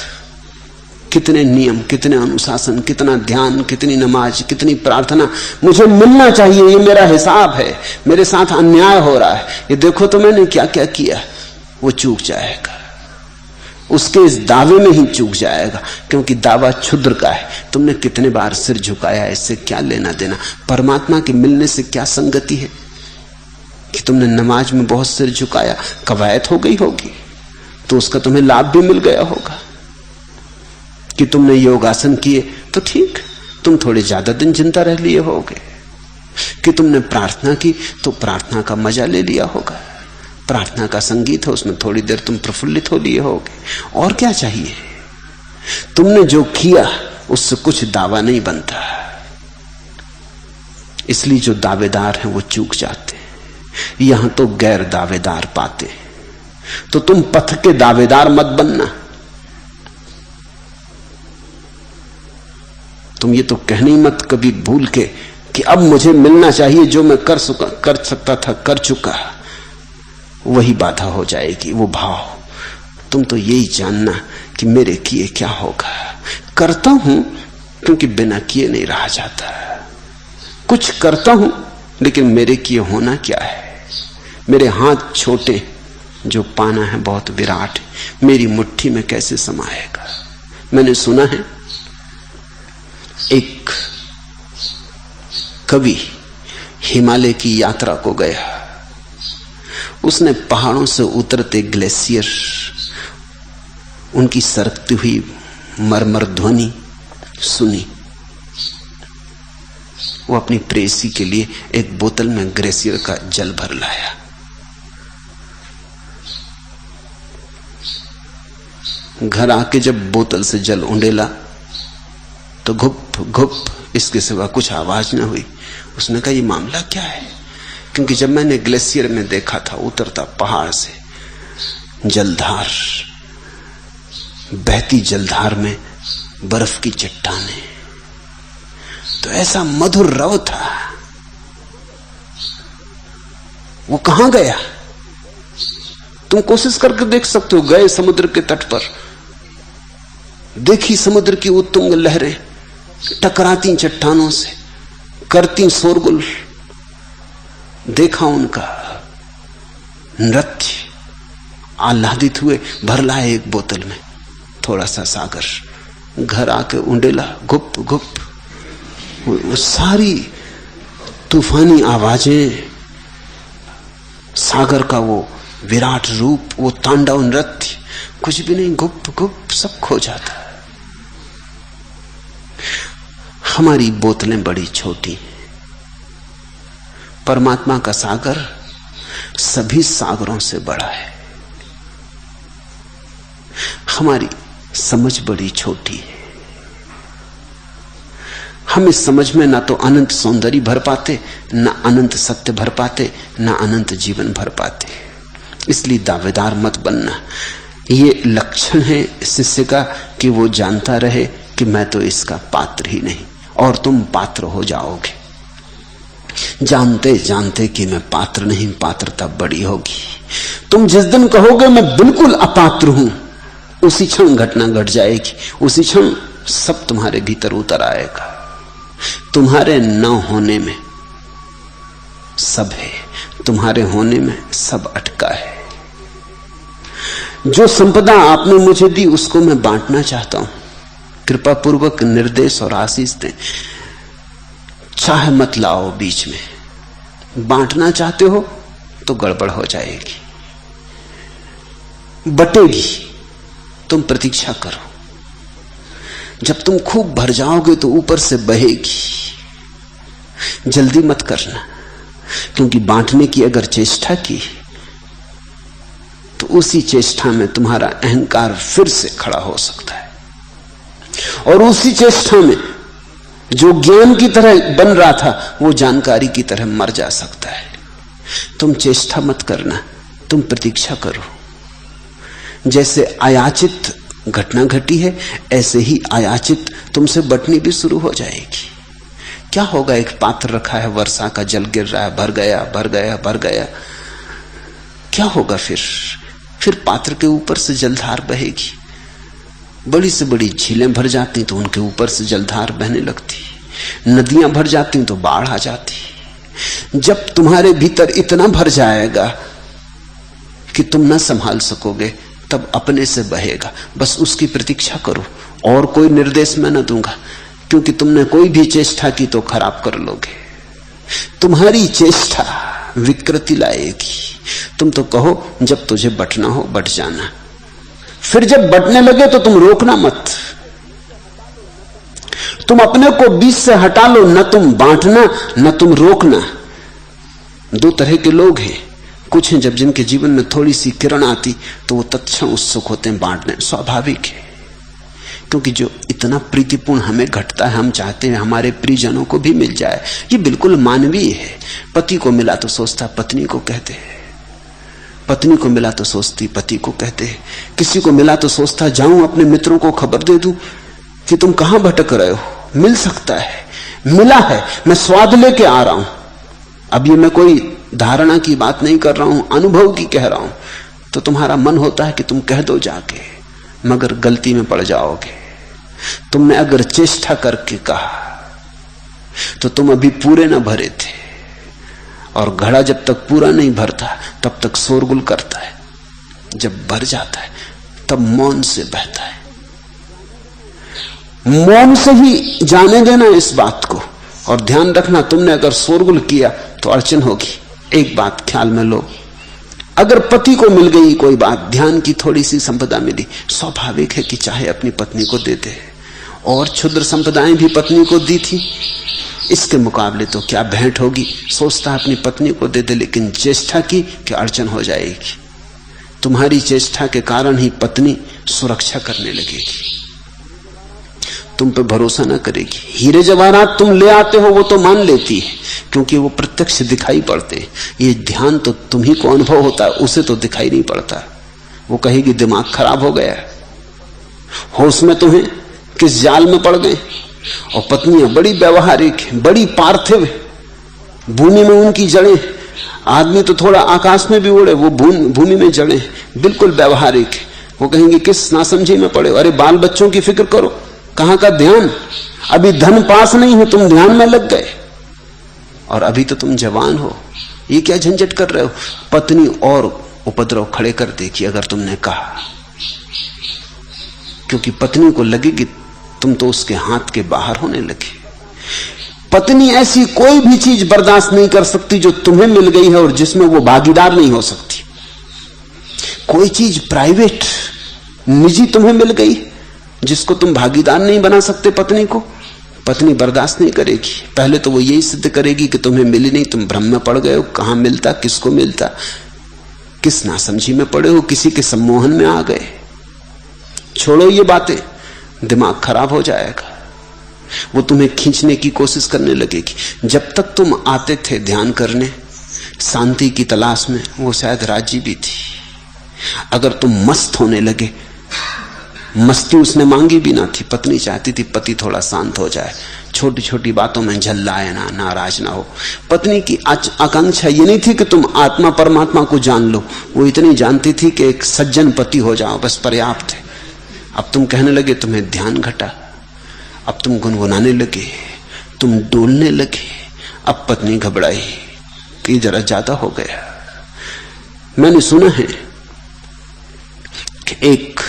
Speaker 1: कितने नियम, कितने अनुशासन, कितना ध्यान, कितनी नमाज, कितनी प्रार्थना, मुझे मिलना चाहिए, ये मेरा हिसाब है, मेरे साथ अन्याय हो रहा है, ये देखो तो मैंने क्या क्या किया। वो चूक जाएगा, उसके इस दावे में ही चूक जाएगा, क्योंकि दावा क्षुद्र का है। तुमने कितने बार सिर झुकाया, इससे क्या लेना देना? परमात्मा के मिलने से क्या संगति है कि तुमने नमाज में बहुत सिर झुकाया, कवायत हो गई होगी तो उसका तुम्हें लाभ भी मिल गया होगा। कि तुमने योगासन किए तो ठीक, तुम थोड़े ज्यादा दिन जिंदा रह लिए होगे। कि तुमने प्रार्थना की तो प्रार्थना का मजा ले लिया होगा, प्रार्थना का संगीत है, उसमें थोड़ी देर तुम प्रफुल्लित हो लिए होगे। और क्या चाहिए? तुमने जो किया उससे कुछ दावा नहीं बनता, इसलिए जो दावेदार हैं वो चूक जाते। यहां तो गैर दावेदार पाते। तो तुम पथ के दावेदार मत बनना। तुम ये तो कहने मत कभी भूल के कि अब मुझे मिलना चाहिए, जो मैं कर सकता था कर चुका, वही बाधा हो जाएगी, वो भाव। तुम तो यही जानना कि मेरे किए क्या होगा। करता हूं क्योंकि बिना किए नहीं रहा जाता। कुछ करता हूं लेकिन मेरे किए होना क्या है? मेरे हाथ छोटे, जो पाना है बहुत विराट, मेरी मुट्ठी में कैसे समाएगा? मैंने सुना है एक कवि हिमालय की यात्रा को गया, उसने पहाड़ों से उतरते ग्लेशियर, उनकी सरकती हुई मरमर ध्वनि सुनी। वो अपनी प्रेयसी के लिए एक बोतल में ग्लेशियर का जल भर लाया। घर आके जब बोतल से जल उंडेला तो घुप घुप, इसके सिवा कुछ आवाज न हुई। उसने कहा ये मामला क्या है? क्योंकि जब मैंने ग्लेशियर में देखा था उतरता पहाड़ से जलधार, बहती जलधार में बर्फ की चट्टानें, तो ऐसा मधुर रव था। वो कहां गया? तुम कोशिश करके देख सकते हो। गए समुद्र के तट पर, देखी समुद्र की उत्तुंग लहरें टकराती चट्टानों से, करती शोरगुल, देखा उनका नृत्य, आह्लादित हुए, भर लाए एक बोतल में थोड़ा सा सागर, घर आके उंडेला, गुप गुप, वो सारी तूफानी आवाजें, सागर का वो विराट रूप, वो तांडव नृत्य, कुछ भी नहीं, गुप गुप सब खो जाता है। हमारी बोतलें बड़ी छोटी, परमात्मा का सागर सभी सागरों से बड़ा है। हमारी समझ बड़ी छोटी है। हम इस समझ में ना तो अनंत सौंदर्य भर पाते, ना अनंत सत्य भर पाते, ना अनंत जीवन भर पाते। इसलिए दावेदार मत बनना। ये लक्षण है शिष्य का कि वो जानता रहे कि मैं तो इसका पात्र ही नहीं, और तुम पात्र हो जाओगे। जानते जानते कि मैं पात्र नहीं, पात्रता बड़ी होगी। तुम जिस दिन कहोगे मैं बिल्कुल अपात्र हूं, उसी क्षण घटना घट जाएगी, उसी क्षण सब तुम्हारे भीतर उतर आएगा। तुम्हारे न होने में सब है, तुम्हारे होने में सब अटका है। जो संपदा आपने मुझे दी उसको मैं बांटना चाहता हूं। कृपा पूर्वक निर्देश और आशीष दें। चाहे मत लाओ बीच में, बांटना चाहते हो तो गड़बड़ हो जाएगी, बटेगी। तुम प्रतीक्षा करो, जब तुम खूब भर जाओगे तो ऊपर से बहेगी। जल्दी मत करना, क्योंकि बांटने की अगर चेष्टा की तो उसी चेष्टा में तुम्हारा अहंकार फिर से खड़ा हो सकता है, और उसी चेष्टा में जो ज्ञान की तरह बन रहा था वो जानकारी की तरह मर जा सकता है। तुम चेष्टा मत करना, तुम प्रतीक्षा करो। जैसे अयाचित घटना घटी है, ऐसे ही अयाचित तुमसे बटनी भी शुरू हो जाएगी। क्या होगा, एक पात्र रखा है, वर्षा का जल गिर रहा है, भर गया भर गया भर गया, क्या होगा फिर पात्र के ऊपर से जलधार बहेगी। बड़ी से बड़ी झीलें भर जाती तो उनके ऊपर से जलधार बहने लगती, नदियां भर जाती तो बाढ़ आ जाती। जब तुम्हारे भीतर इतना भर जाएगा कि तुम न संभाल सकोगे, तब अपने से बहेगा। बस उसकी प्रतीक्षा करो, और कोई निर्देश मैं न दूंगा, क्योंकि तुमने कोई भी चेष्टा की तो खराब कर लोगे। तुम्हारी चेष्टा विकृति लाएगी। तुम तो कहो जब तुझे बटना हो बट जाना, फिर जब बटने लगे तो तुम रोकना मत। तुम अपने को बीच से हटा लो, न तुम बांटना न तुम रोकना। दो तरह के लोग हैं। कुछ हैं जब जिनके जीवन में थोड़ी सी किरण आती तो वो तत्क्षण उत्सुक होते हैं बांटने, स्वाभाविक है, क्योंकि जो इतना प्रीतिपूर्ण हमें घटता है हम चाहते हैं हमारे प्रियजनों को भी मिल जाए। ये बिल्कुल मानवीय है। पति को मिला तो सोचता पत्नी को कहते हैं, पत्नी को मिला तो सोचती पति को कहते हैं, किसी को मिला तो सोचता जाऊं अपने मित्रों को खबर दे दूं कि तुम कहां भटक रहे हो, मिल सकता है, मिला है, मैं स्वाद लेके आ रहा हूं। अब ये मैं कोई धारणा की बात नहीं कर रहा हूं, अनुभव की कह रहा हूं। तो तुम्हारा मन होता है कि तुम कह दो जाके, मगर गलती में पड़ जाओगे। तुमने अगर चेष्टा करके कहा तो तुम अभी पूरे ना भरे थे, और घड़ा जब तक पूरा नहीं भरता तब तक शोरगुल करता है, जब भर जाता है तब मौन से बहता है। मौन से ही जाने देना इस बात को, और ध्यान रखना तुमने अगर शोरगुल किया तो अड़चन होगी। एक बात ख्याल में लो, अगर पति को मिल गई कोई बात, ध्यान की थोड़ी सी संपदा मिली, स्वाभाविक है कि चाहे अपनी पत्नी को दे दे। और क्षुद्र संपदाएं भी पत्नी को दी थी, इसके मुकाबले तो क्या भेंट होगी। सोचता है अपनी पत्नी को दे दे, लेकिन चेष्टा की कि अड़चन हो जाएगी। तुम्हारी चेष्टा के कारण ही पत्नी सुरक्षा करने लगेगी, तुम पे भरोसा ना करेगी। हीरे जवाहरात तुम ले आते हो वो तो मान लेती है, क्योंकि वो प्रत्यक्ष दिखाई पड़ते हैं। ये ध्यान तो तुम्ही को अनुभव होता है, उसे तो दिखाई नहीं पड़ता। वो कहेगी दिमाग खराब हो गया, होश में तुम्हें किस जाल में पड़ गए। और पत्नियां बड़ी व्यवहारिक है, बड़ी पार्थिव है, भूमि में उनकी जड़ें। आदमी तो थोड़ा आकाश में भी उड़े, वो भूमि में जड़ें, बिल्कुल व्यवहारिक है। वो कहेंगे किस नासमझी में पड़े, अरे बाल बच्चों की फिक्र करो, कहां का ध्यान, अभी धन पास नहीं है, तुम ध्यान में लग गए, और अभी तो तुम जवान हो, ये क्या झंझट कर रहे हो। पत्नी और उपद्रव खड़े कर देगी अगर तुमने कहा, क्योंकि पत्नी को लगेगी तुम तो उसके हाथ के बाहर होने लगे। पत्नी ऐसी कोई भी चीज बर्दाश्त नहीं कर सकती जो तुम्हें मिल गई है और जिसमें वो भागीदार नहीं हो सकती। कोई चीज प्राइवेट, निजी तुम्हें मिल गई जिसको तुम भागीदार नहीं बना सकते पत्नी को, पत्नी बर्दाश्त नहीं करेगी। पहले तो वो यही सिद्ध करेगी कि तुम्हें मिली नहीं, तुम भ्रम में पड़ गए हो, कहां मिलता, किसको मिलता, किस नासमझी में पड़े हो, किसी के सम्मोहन में आ गए। छोड़ो ये बातें, दिमाग खराब हो जाएगा। वो तुम्हें खींचने की कोशिश करने लगेगी। जब तक तुम आते थे ध्यान करने शांति की तलाश में, वो शायद राजी भी थी। अगर तुम मस्त होने लगे, मस्ती उसने मांगी भी ना थी, पत्नी चाहती थी पति थोड़ा शांत हो जाए, छोटी छोटी बातों में झल्लाए ना, नाराज ना हो। पत्नी की आकांक्षा ये नहीं थी कि तुम आत्मा परमात्मा को जान लो, वो इतनी जानती थी कि एक सज्जन पति हो जाओ, बस पर्याप्त है। अब तुम कहने लगे तुम्हें ध्यान घटा, अब तुम गुनगुनाने लगे, तुम डोलने लगे। अब पत्नी घबराई कि ये जरा ज्यादा हो गया। मैंने सुना है कि एक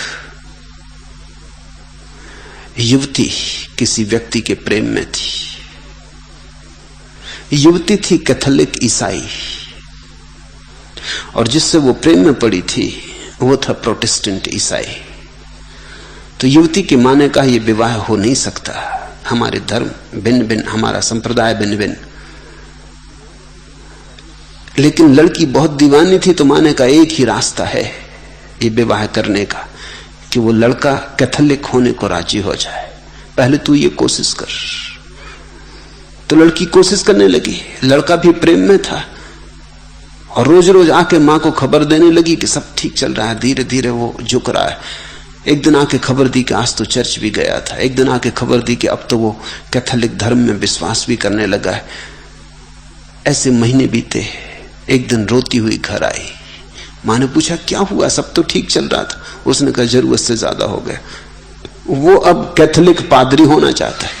Speaker 1: युवती किसी व्यक्ति के प्रेम में थी। युवती थी कैथोलिक ईसाई, और जिससे वो प्रेम में पड़ी थी वो था प्रोटेस्टेंट ईसाई। तो युवती की मां ने कहा यह विवाह हो नहीं सकता, हमारे धर्म भिन्न भिन्न, हमारा संप्रदाय भिन्न भिन्न। लेकिन लड़की बहुत दीवानी थी, तो मां ने कहा एक ही रास्ता है ये विवाह करने का, कि वो लड़का कैथोलिक होने को राजी हो जाए। पहले तू ये कोशिश कर। तो लड़की कोशिश करने लगी। लड़का भी प्रेम में था और रोज रोज आके मां को खबर देने लगी कि सब ठीक चल रहा है, धीरे धीरे वो झुक रहा है। एक दिन आके खबर दी कि आज तो चर्च भी गया था। एक दिन आके खबर दी कि अब तो वो कैथोलिक धर्म में विश्वास भी करने लगा है। ऐसे महीने बीते। एक दिन रोती हुई घर आई। मां ने पूछा क्या हुआ, सब तो ठीक चल रहा था। उसने कहा जरूरत से ज्यादा हो गया। वो अब कैथोलिक पादरी होना चाहता है,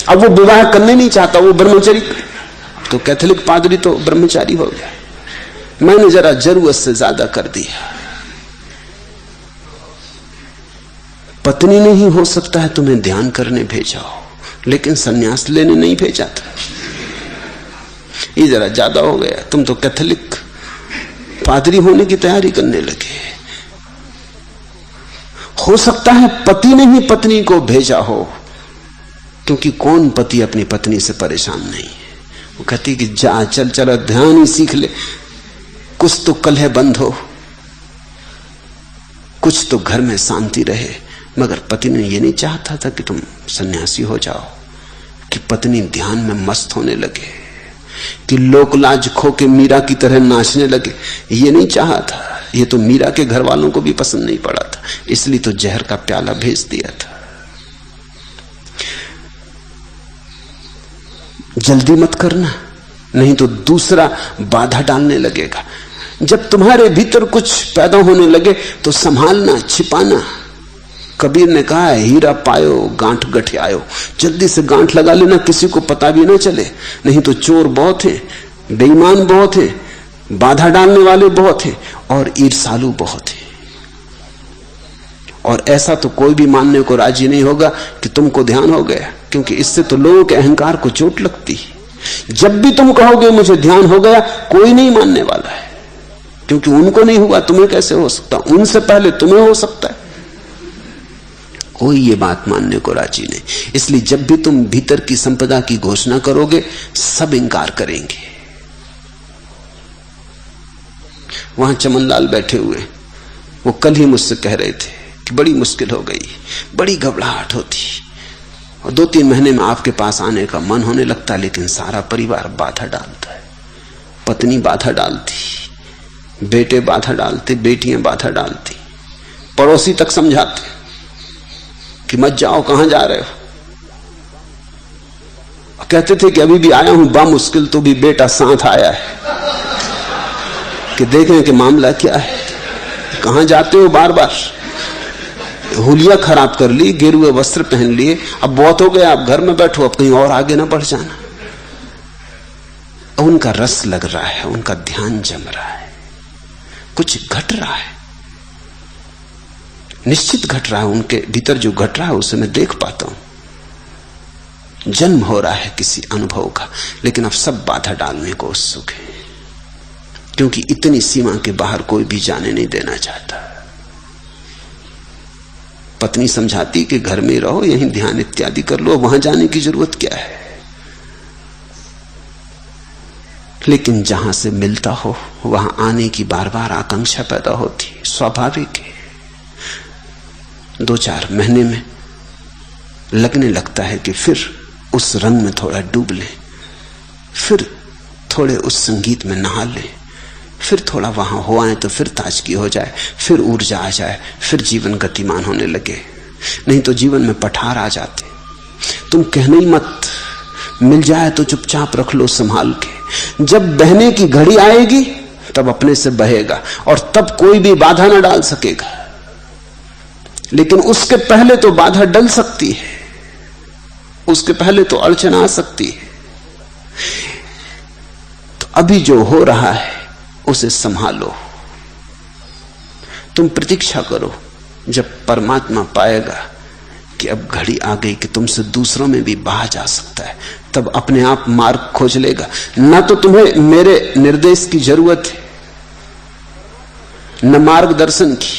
Speaker 1: अब वो विवाह करने नहीं चाहता, वो ब्रह्मचारी। तो कैथोलिक पादरी तो ब्रह्मचारी हो गया। मैंने जरा जरूरत से ज्यादा कर दिया। पत्नी ने ही हो सकता है तुम्हें ध्यान करने भेजा हो, लेकिन सन्यास लेने नहीं भेजा था। ये जरा ज्यादा हो गया, तुम तो कैथोलिक पादरी होने की तैयारी करने लगे। हो सकता है पति ने ही पत्नी को भेजा हो, क्योंकि कौन पति अपनी पत्नी से परेशान नहीं है। वो कहती कि जा चल चल ध्यान ही सीख ले, कुछ तो कलह बंद हो, कुछ तो घर में शांति रहे। मगर पति ने यह नहीं चाहता था कि तुम सन्यासी हो जाओ, कि पत्नी ध्यान में मस्त होने लगे, कि लोकलाज खो के मीरा की तरह नाचने लगे। ये नहीं चाहा था। ये तो मीरा के घर वालों को भी पसंद नहीं पड़ा था, इसलिए तो जहर का प्याला भेज दिया था। जल्दी मत करना, नहीं तो दूसरा बाधा डालने लगेगा। जब तुम्हारे भीतर कुछ पैदा होने लगे तो संभालना, छिपाना। कबीर ने कहा है हीरा पायो गांठ गठियायो, जल्दी से गांठ लगा लेना, किसी को पता भी ना चले। नहीं तो चोर बहुत हैं, बेईमान बहुत हैं, बाधा डालने वाले बहुत हैं, और ईर्ष्यालु बहुत हैं। और ऐसा तो कोई भी मानने को राजी नहीं होगा कि तुमको ध्यान हो गया, क्योंकि इससे तो लोगों के अहंकार को चोट लगती है। जब भी तुम कहोगे मुझे ध्यान हो गया, कोई नहीं मानने वाला है, क्योंकि उनको नहीं हुआ, तुम्हें कैसे हो सकता? उनसे पहले तुम्हें हो सकता है। कोई ये बात मानने को राजी नहीं। इसलिए जब भी तुम भीतर की संपदा की घोषणा करोगे, सब इंकार करेंगे। वहां चमनलाल बैठे हुए, वो कल ही मुझसे कह रहे थे कि बड़ी मुश्किल हो गई, बड़ी घबराहट होती, और 2-3 महीने में आपके पास आने का मन होने लगता, लेकिन सारा परिवार बाधा डालता है। पत्नी बाधा डालती, बेटे बाधा डालते, बेटियां बाधा डालती, पड़ोसी तक समझाते कि मत जाओ, कहां जा रहे हो। कहते थे कि अभी भी आया हूं बामुश्किल, तो भी बेटा साथ आया है कि देखें कि मामला क्या है। कहां जाते हो बार बार? हुलिया खराब कर ली, गिरे वस्त्र पहन लिए, अब बहुत हो गया, अब घर में बैठो, अब कहीं और आगे ना बढ़ जाना। अब उनका रस लग रहा है, उनका ध्यान जम रहा है। कुछ घट रहा है, निश्चित घट रहा है। उनके भीतर जो घट रहा है उसे मैं देख पाता हूं। जन्म हो रहा है किसी अनुभव का, लेकिन अब सब बाधा डालने को उत्सुक है, क्योंकि इतनी सीमा के बाहर कोई भी जाने नहीं देना चाहता। पत्नी समझाती कि घर में रहो, यहीं ध्यान इत्यादि कर लो, वहां जाने की जरूरत क्या है। लेकिन जहां से मिलता हो वहां आने की बार बार आकांक्षा पैदा होती, स्वाभाविक है। 2-4 महीने में लगने लगता है कि फिर उस रंग में थोड़ा डूब लें, फिर थोड़े उस संगीत में नहा लें, फिर थोड़ा वहां हो आए तो फिर ताजगी हो जाए, फिर ऊर्जा आ जाए, फिर जीवन गतिमान होने लगे। नहीं तो जीवन में पठार आ जाते। तुम कहने ही मत, मिल जाए तो चुपचाप रख लो संभाल के। जब बहने की घड़ी आएगी तब अपने से बहेगा, और तब कोई भी बाधा न डाल सकेगा। लेकिन उसके पहले तो बाधा डल सकती है, उसके पहले तो अड़चन आ सकती है। तो अभी जो हो रहा है उसे संभालो। तुम प्रतीक्षा करो जब परमात्मा पाएगा कि अब घड़ी आ गई कि तुमसे दूसरों में भी बहा जा सकता है, तब अपने आप मार्ग खोज लेगा। ना तो तुम्हें मेरे निर्देश की जरूरत है, न मार्गदर्शन की।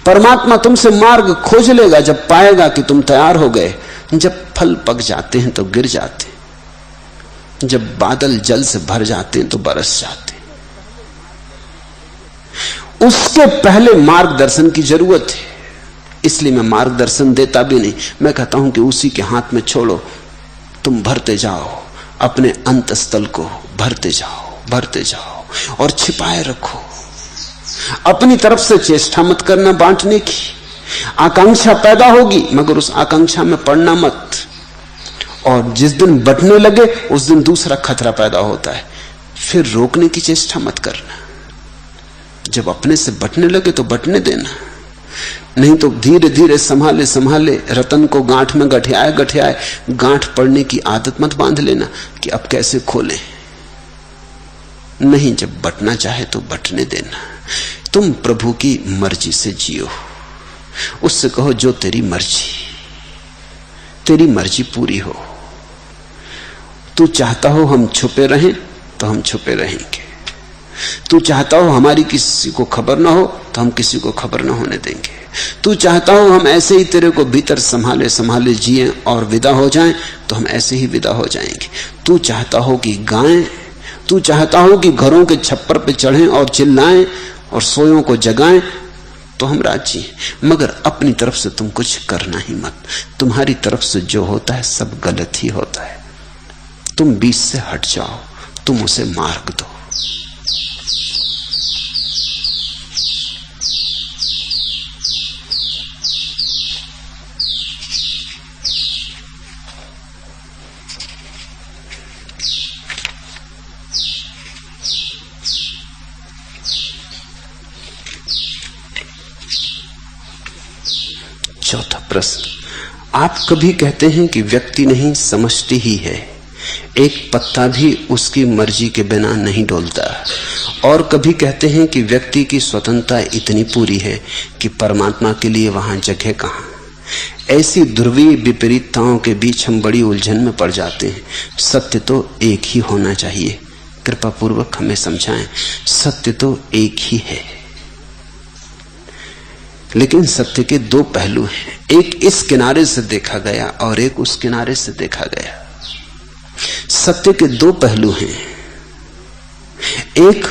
Speaker 1: परमात्मा तुमसे मार्ग खोज लेगा जब पाएगा कि तुम तैयार हो गए। जब फल पक जाते हैं तो गिर जाते हैं, जब बादल जल से भर जाते हैं तो बरस जाते हैं। उसके पहले मार्गदर्शन की जरूरत है, इसलिए मैं मार्गदर्शन देता भी नहीं। मैं कहता हूं कि उसी के हाथ में छोड़ो, तुम भरते जाओ, अपने अंतस्थल को भरते जाओ, भरते जाओ, और छिपाए रखो। अपनी तरफ से चेष्टा मत करना बांटने की। आकांक्षा पैदा होगी, मगर उस आकांक्षा में पड़ना मत। और जिस दिन बटने लगे उस दिन दूसरा खतरा पैदा होता है, फिर रोकने की चेष्टा मत करना। जब अपने से बटने लगे तो बटने देना, नहीं तो धीरे धीरे संभाले संभाले रतन को गांठ में गठियाए गठियाए गांठ पड़ने की आदत मत बांध लेना कि अब कैसे खोलें। नहीं, जब बटना चाहे तो बटने देना। तुम प्रभु की मर्जी से जियो, उससे कहो जो तेरी मर्जी, तेरी मर्जी पूरी हो। तू चाहता हो हम छुपे रहें तो हम छुपे रहेंगे, तू चाहता हो हमारी किसी को खबर ना हो तो हम किसी को खबर ना होने देंगे, तू चाहता हो हम ऐसे ही तेरे को भीतर संभाले संभाले जिए और विदा हो जाएं तो हम ऐसे ही विदा हो जाएंगे। तू चाहता हो कि गाएं, तू चाहता हो कि घरों के छप्पर पे चढ़ें और चिल्लाएं और सोयों को जगाएं तो हम राजी। मगर अपनी तरफ से तुम कुछ करना ही मत। तुम्हारी तरफ से जो होता है सब गलत ही होता है। तुम बीच से हट जाओ, तुम उसे मार्ग दो। चौथा प्रश्न, आप कभी कहते हैं कि व्यक्ति नहीं समष्टि ही है, एक पत्ता भी उसकी मर्जी के बिना नहीं डोलता, और कभी कहते हैं कि व्यक्ति की स्वतंत्रता इतनी पूरी है कि परमात्मा के लिए वहां जगह कहां। ऐसी ध्रुवीय विपरीतताओं के बीच हम बड़ी उलझन में पड़ जाते हैं। सत्य तो एक ही होना चाहिए, कृपा पूर्वक हमें समझाएं। सत्य तो एक ही है, लेकिन सत्य के दो पहलू हैं। एक इस किनारे से देखा गया और एक उस किनारे से देखा गया। सत्य के दो पहलू हैं, एक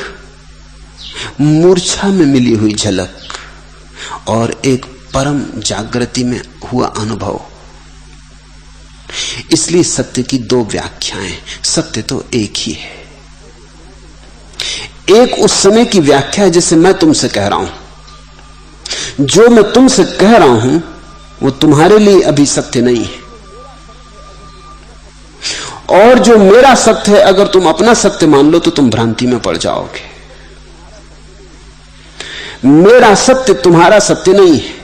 Speaker 1: मूर्छा में मिली हुई झलक और एक परम जागृति में हुआ अनुभव। इसलिए सत्य की दो व्याख्याएं, सत्य तो एक ही है। एक उस समय की व्याख्या है जिसे मैं तुमसे कह रहा हूं। जो मैं तुमसे कह रहा हूं वो तुम्हारे लिए अभी सत्य नहीं है, और जो मेरा सत्य है अगर तुम अपना सत्य मान लो तो तुम भ्रांति में पड़ जाओगे। मेरा सत्य तुम्हारा सत्य नहीं है।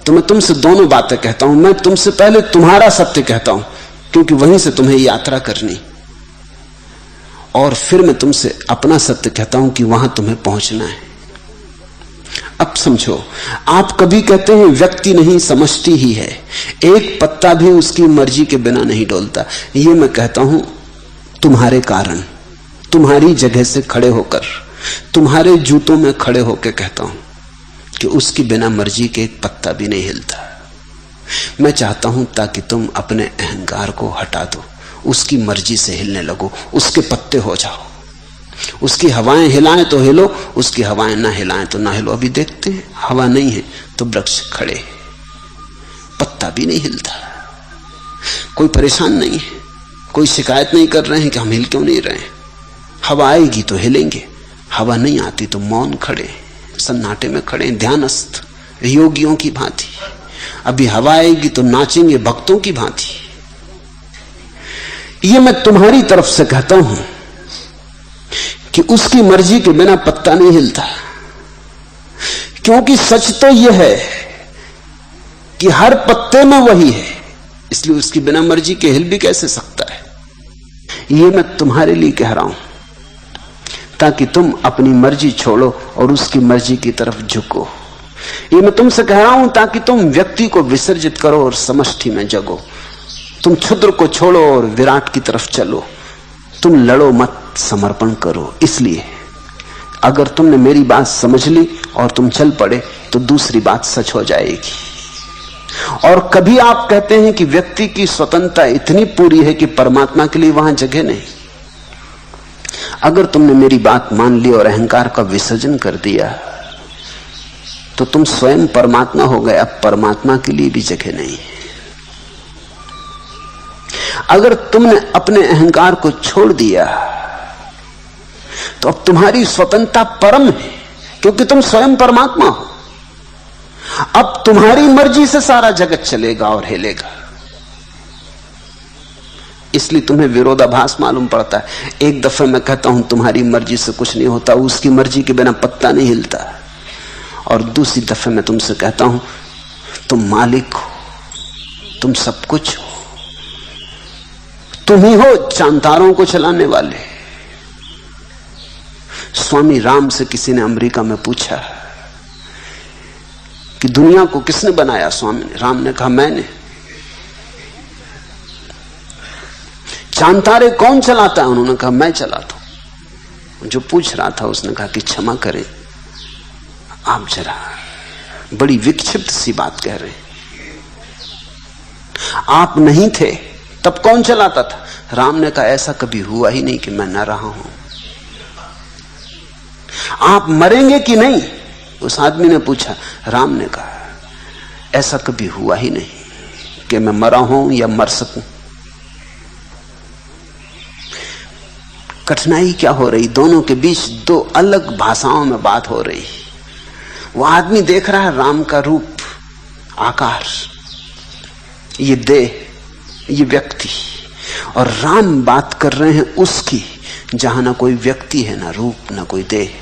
Speaker 1: तो मैं तुमसे दोनों बातें कहता हूं। मैं तुमसे पहले तुम्हारा सत्य कहता हूं, क्योंकि वहीं से तुम्हें यात्रा करनी, और फिर मैं तुमसे अपना सत्य कहता हूं कि वहां तुम्हें पहुंचना है। अब समझो, आप कभी कहते हैं व्यक्ति नहीं समष्टि ही है, एक पत्ता भी उसकी मर्जी के बिना नहीं डोलता। ये मैं कहता हूं तुम्हारे कारण, तुम्हारी जगह से खड़े होकर, तुम्हारे जूतों में खड़े होकर कहता हूं कि उसकी बिना मर्जी के एक पत्ता भी नहीं हिलता। मैं चाहता हूं ताकि तुम अपने अहंकार को हटा दो, उसकी मर्जी से हिलने लगो, उसके पत्ते हो जाओ। उसकी हवाएं हिलाएं तो हिलो, उसकी हवाएं ना हिलाएं तो ना हिलो। अभी देखते हैं हवा नहीं है तो वृक्ष खड़े, पत्ता भी नहीं हिलता, कोई परेशान नहीं है, कोई शिकायत नहीं कर रहे हैं कि हम हिल क्यों नहीं रहे हैं। हवा आएगी तो हिलेंगे, हवा नहीं आती तो मौन खड़े, सन्नाटे में खड़े, ध्यानस्थ योगियों की भांति। अभी हवा आएगी तो नाचेंगे भक्तों की भांति। ये मैं तुम्हारी तरफ से कहता हूं कि उसकी मर्जी के बिना पत्ता नहीं हिलता, क्योंकि सच तो यह है कि हर पत्ते में वही है, इसलिए उसकी बिना मर्जी के हिल भी कैसे सकता है। यह मैं तुम्हारे लिए कह रहा हूं ताकि तुम अपनी मर्जी छोड़ो और उसकी मर्जी की तरफ झुको। ये मैं तुमसे कह रहा हूं ताकि तुम व्यक्ति को विसर्जित करो और समष्टि में जगो। तुम क्षुद्र को छोड़ो और विराट की तरफ चलो। तुम लड़ो मत, समर्पण करो। इसलिए अगर तुमने मेरी बात समझ ली और तुम चल पड़े तो दूसरी बात सच हो जाएगी। और कभी आप कहते हैं कि व्यक्ति की स्वतंत्रता इतनी पूरी है कि परमात्मा के लिए वहां जगह नहीं। अगर तुमने मेरी बात मान ली और अहंकार का विसर्जन कर दिया तो तुम स्वयं परमात्मा हो गए। अब परमात्मा के लिए भी जगह नहीं है। अगर तुमने अपने अहंकार को छोड़ दिया तो अब तुम्हारी स्वतंत्रता परम है, क्योंकि तुम स्वयं परमात्मा हो। अब तुम्हारी मर्जी से सारा जगत चलेगा और हिलेगा। इसलिए तुम्हें विरोधाभास मालूम पड़ता है। एक दफे मैं कहता हूं तुम्हारी मर्जी से कुछ नहीं होता, उसकी मर्जी के बिना पत्ता नहीं हिलता, और दूसरी दफे मैं तुमसे कहता हूं तुम मालिक हो, तुम सब कुछ हो, तुम ही हो चांतारों को चलाने वाले। स्वामी राम से किसी ने अमेरिका में पूछा कि दुनिया को किसने बनाया? स्वामी ने, राम ने कहा मैंने। चांतारे कौन चलाता है? उन्होंने कहा मैं चलाता हूं। जो पूछ रहा था उसने कहा कि क्षमा करें, आप जरा बड़ी विक्षिप्त सी बात कह रहे हैं। आप नहीं थे तब कौन चलाता था? राम ने कहा ऐसा कभी हुआ ही नहीं कि मैं न रहा हूं। आप मरेंगे कि नहीं? उस आदमी ने पूछा। राम ने कहा ऐसा कभी हुआ ही नहीं कि मैं मरा हूं या मर सकूं। कठिनाई क्या हो रही? दोनों के बीच दो अलग भाषाओं में बात हो रही। वो आदमी देख रहा है राम का रूप, आकार, ये देह, ये व्यक्ति, और राम बात कर रहे हैं उसकी, जहां ना कोई व्यक्ति है, ना रूप, ना कोई देह।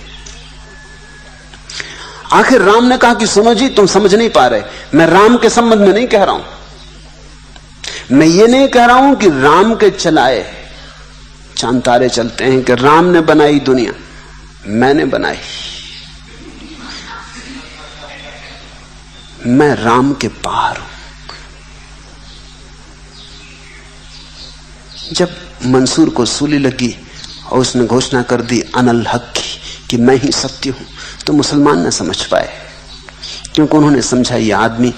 Speaker 1: आखिर राम ने कहा कि सुनो जी, तुम समझ नहीं पा रहे, मैं राम के संबंध में नहीं कह रहा हूं। मैं ये नहीं कह रहा हूं कि राम के चलाए चांतारे चलते हैं, कि राम ने बनाई दुनिया, मैंने बनाई। मैं राम के पार हूं। जब मंसूर को सूली लगी और उसने घोषणा कर दी अनल हक की कि मैं ही सत्य हूं, तो मुसलमान न समझ पाए, क्योंकि उन्होंने समझा यह आदमी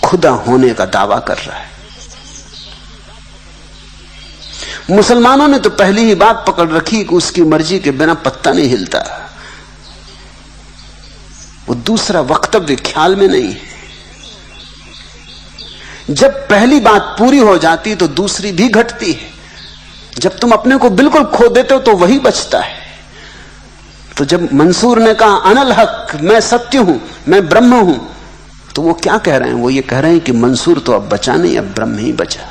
Speaker 1: खुदा होने का दावा कर रहा है। मुसलमानों ने तो पहली ही बात पकड़ रखी कि उसकी मर्जी के बिना पत्ता नहीं हिलता। वो दूसरा वक्तव्य ख्याल में नहीं है। जब पहली बात पूरी हो जाती तो दूसरी भी घटती है। जब तुम अपने को बिल्कुल खो देते हो तो वही बचता है। तो जब मंसूर ने कहा अनल हक, मैं सत्य हूं, मैं ब्रह्म हूं, तो वो क्या कह रहे हैं? वो ये कह रहे हैं कि मंसूर तो अब बचा नहीं, अब ब्रह्म ही बचा।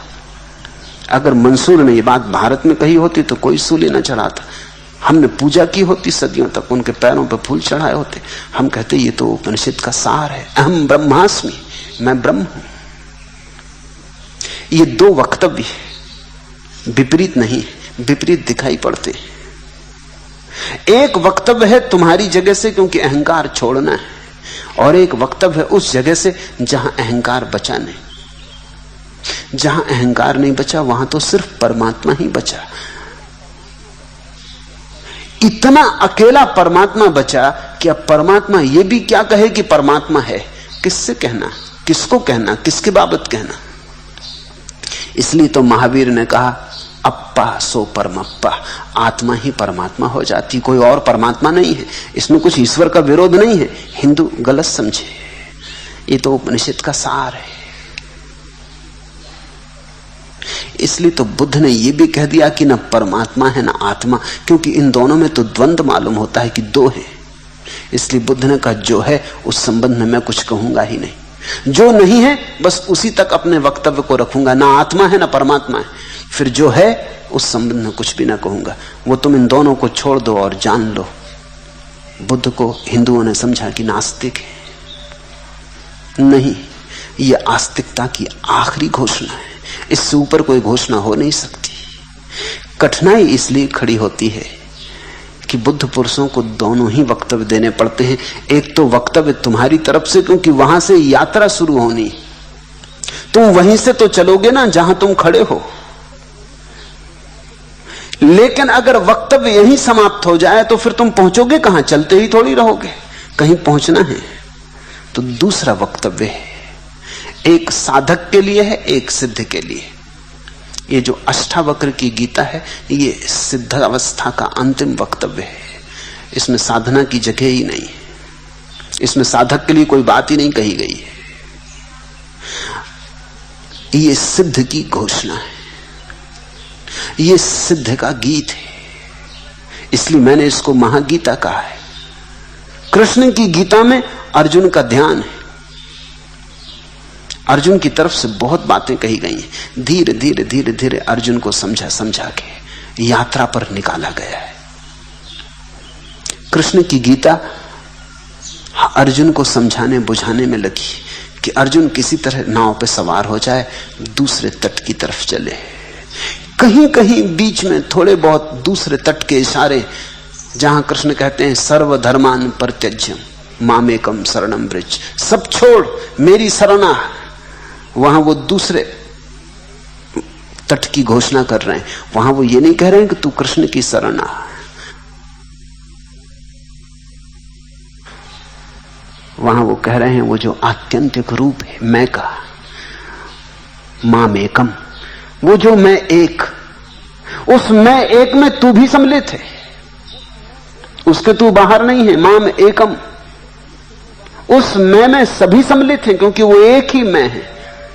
Speaker 1: अगर मंसूर ने ये बात भारत में कही होती तो कोई सूली न चढ़ाता। हमने पूजा की होती सदियों तक, उनके पैरों पर फूल चढ़ाए होते। हम कहते ये तो उपनिषद का सार है, अहम ब्रह्मास्मि, मैं ब्रह्म हूं। ये दो वक्तव्य विपरीत नहीं, विपरीत दिखाई पड़ते। एक वक्तव्य है तुम्हारी जगह से क्योंकि अहंकार छोड़ना है, और एक वक्तव्य है उस जगह से जहां अहंकार बचा नहीं। जहां अहंकार नहीं बचा वहां तो सिर्फ परमात्मा ही बचा। इतना अकेला परमात्मा बचा कि अब परमात्मा यह भी क्या कहे कि परमात्मा है। किससे कहना, किसको कहना, किसके बाबत कहना। इसलिए तो महावीर ने कहा अप्पा सो परमप्पा, आत्मा ही परमात्मा हो जाती, कोई और परमात्मा नहीं है। इसमें कुछ ईश्वर का विरोध नहीं है, हिंदू गलत समझे, ये तो उपनिषद का सार है। इसलिए तो बुद्ध ने यह भी कह दिया कि न परमात्मा है न आत्मा, क्योंकि इन दोनों में तो द्वंद्व मालूम होता है कि दो है। इसलिए बुद्ध ने कहा जो है उस संबंध में मैं कुछ कहूंगा ही नहीं, जो नहीं है बस उसी तक अपने वक्तव्य को रखूंगा, ना आत्मा है ना परमात्मा है। फिर जो है उस संबंध में कुछ भी ना कहूंगा। वो तुम इन दोनों को छोड़ दो और जान लो। बुद्ध को हिंदुओं ने समझा कि नास्तिक है। नहीं, ये आस्तिकता की आखिरी घोषणा है, इससे ऊपर कोई घोषणा हो नहीं सकती। कठिनाई इसलिए खड़ी होती है कि बुद्ध पुरुषों को दोनों ही वक्तव्य देने पड़ते हैं। एक तो वक्तव्य तुम्हारी तरफ से, क्योंकि वहां से यात्रा शुरू होनी, तुम वहीं से तो चलोगे ना जहां तुम खड़े हो। लेकिन अगर वक्तव्य यहीं समाप्त हो जाए तो फिर तुम पहुंचोगे कहां, चलते ही थोड़ी रहोगे, कहीं पहुंचना है। तो दूसरा वक्तव्य है, एक साधक के लिए है, एक सिद्ध के लिए। ये जो अष्टावक्र की गीता है ये सिद्धावस्था का अंतिम वक्तव्य है। इसमें साधना की जगह ही नहीं है, इसमें साधक के लिए कोई बात ही नहीं कही गई है। ये सिद्ध की घोषणा है, ये सिद्ध का गीत है। इसलिए मैंने इसको महागीता कहा है। कृष्ण की गीता में अर्जुन का ध्यान है, अर्जुन की तरफ से बहुत बातें कही गई हैं। धीरे धीरे धीरे धीरे अर्जुन को समझा समझा के यात्रा पर निकाला गया है। कृष्ण की गीता अर्जुन को समझाने बुझाने में लगी कि अर्जुन किसी तरह नाव पे सवार हो जाए, दूसरे तट की तरफ चले। कहीं कहीं बीच में थोड़े बहुत दूसरे तट के इशारे, जहां कृष्ण कहते हैं सर्वधर्मान परित्यज्यम मामेकम शरणम व्रज, सब छोड़ मेरी शरण आ, वहां वो दूसरे तट की घोषणा कर रहे हैं। वहां वो ये नहीं कह रहे हैं कि तू कृष्ण की शरण आ, वहां वो कह रहे हैं वो जो आत्यंतिक रूप है मैं का, मामेकम, वो जो मैं एक, उस मैं एक में तू भी सम्मिलित है, उसके तू बाहर नहीं है। माम एकम, उस मैं में सभी सम्मिलित हैं क्योंकि वो एक ही मैं है।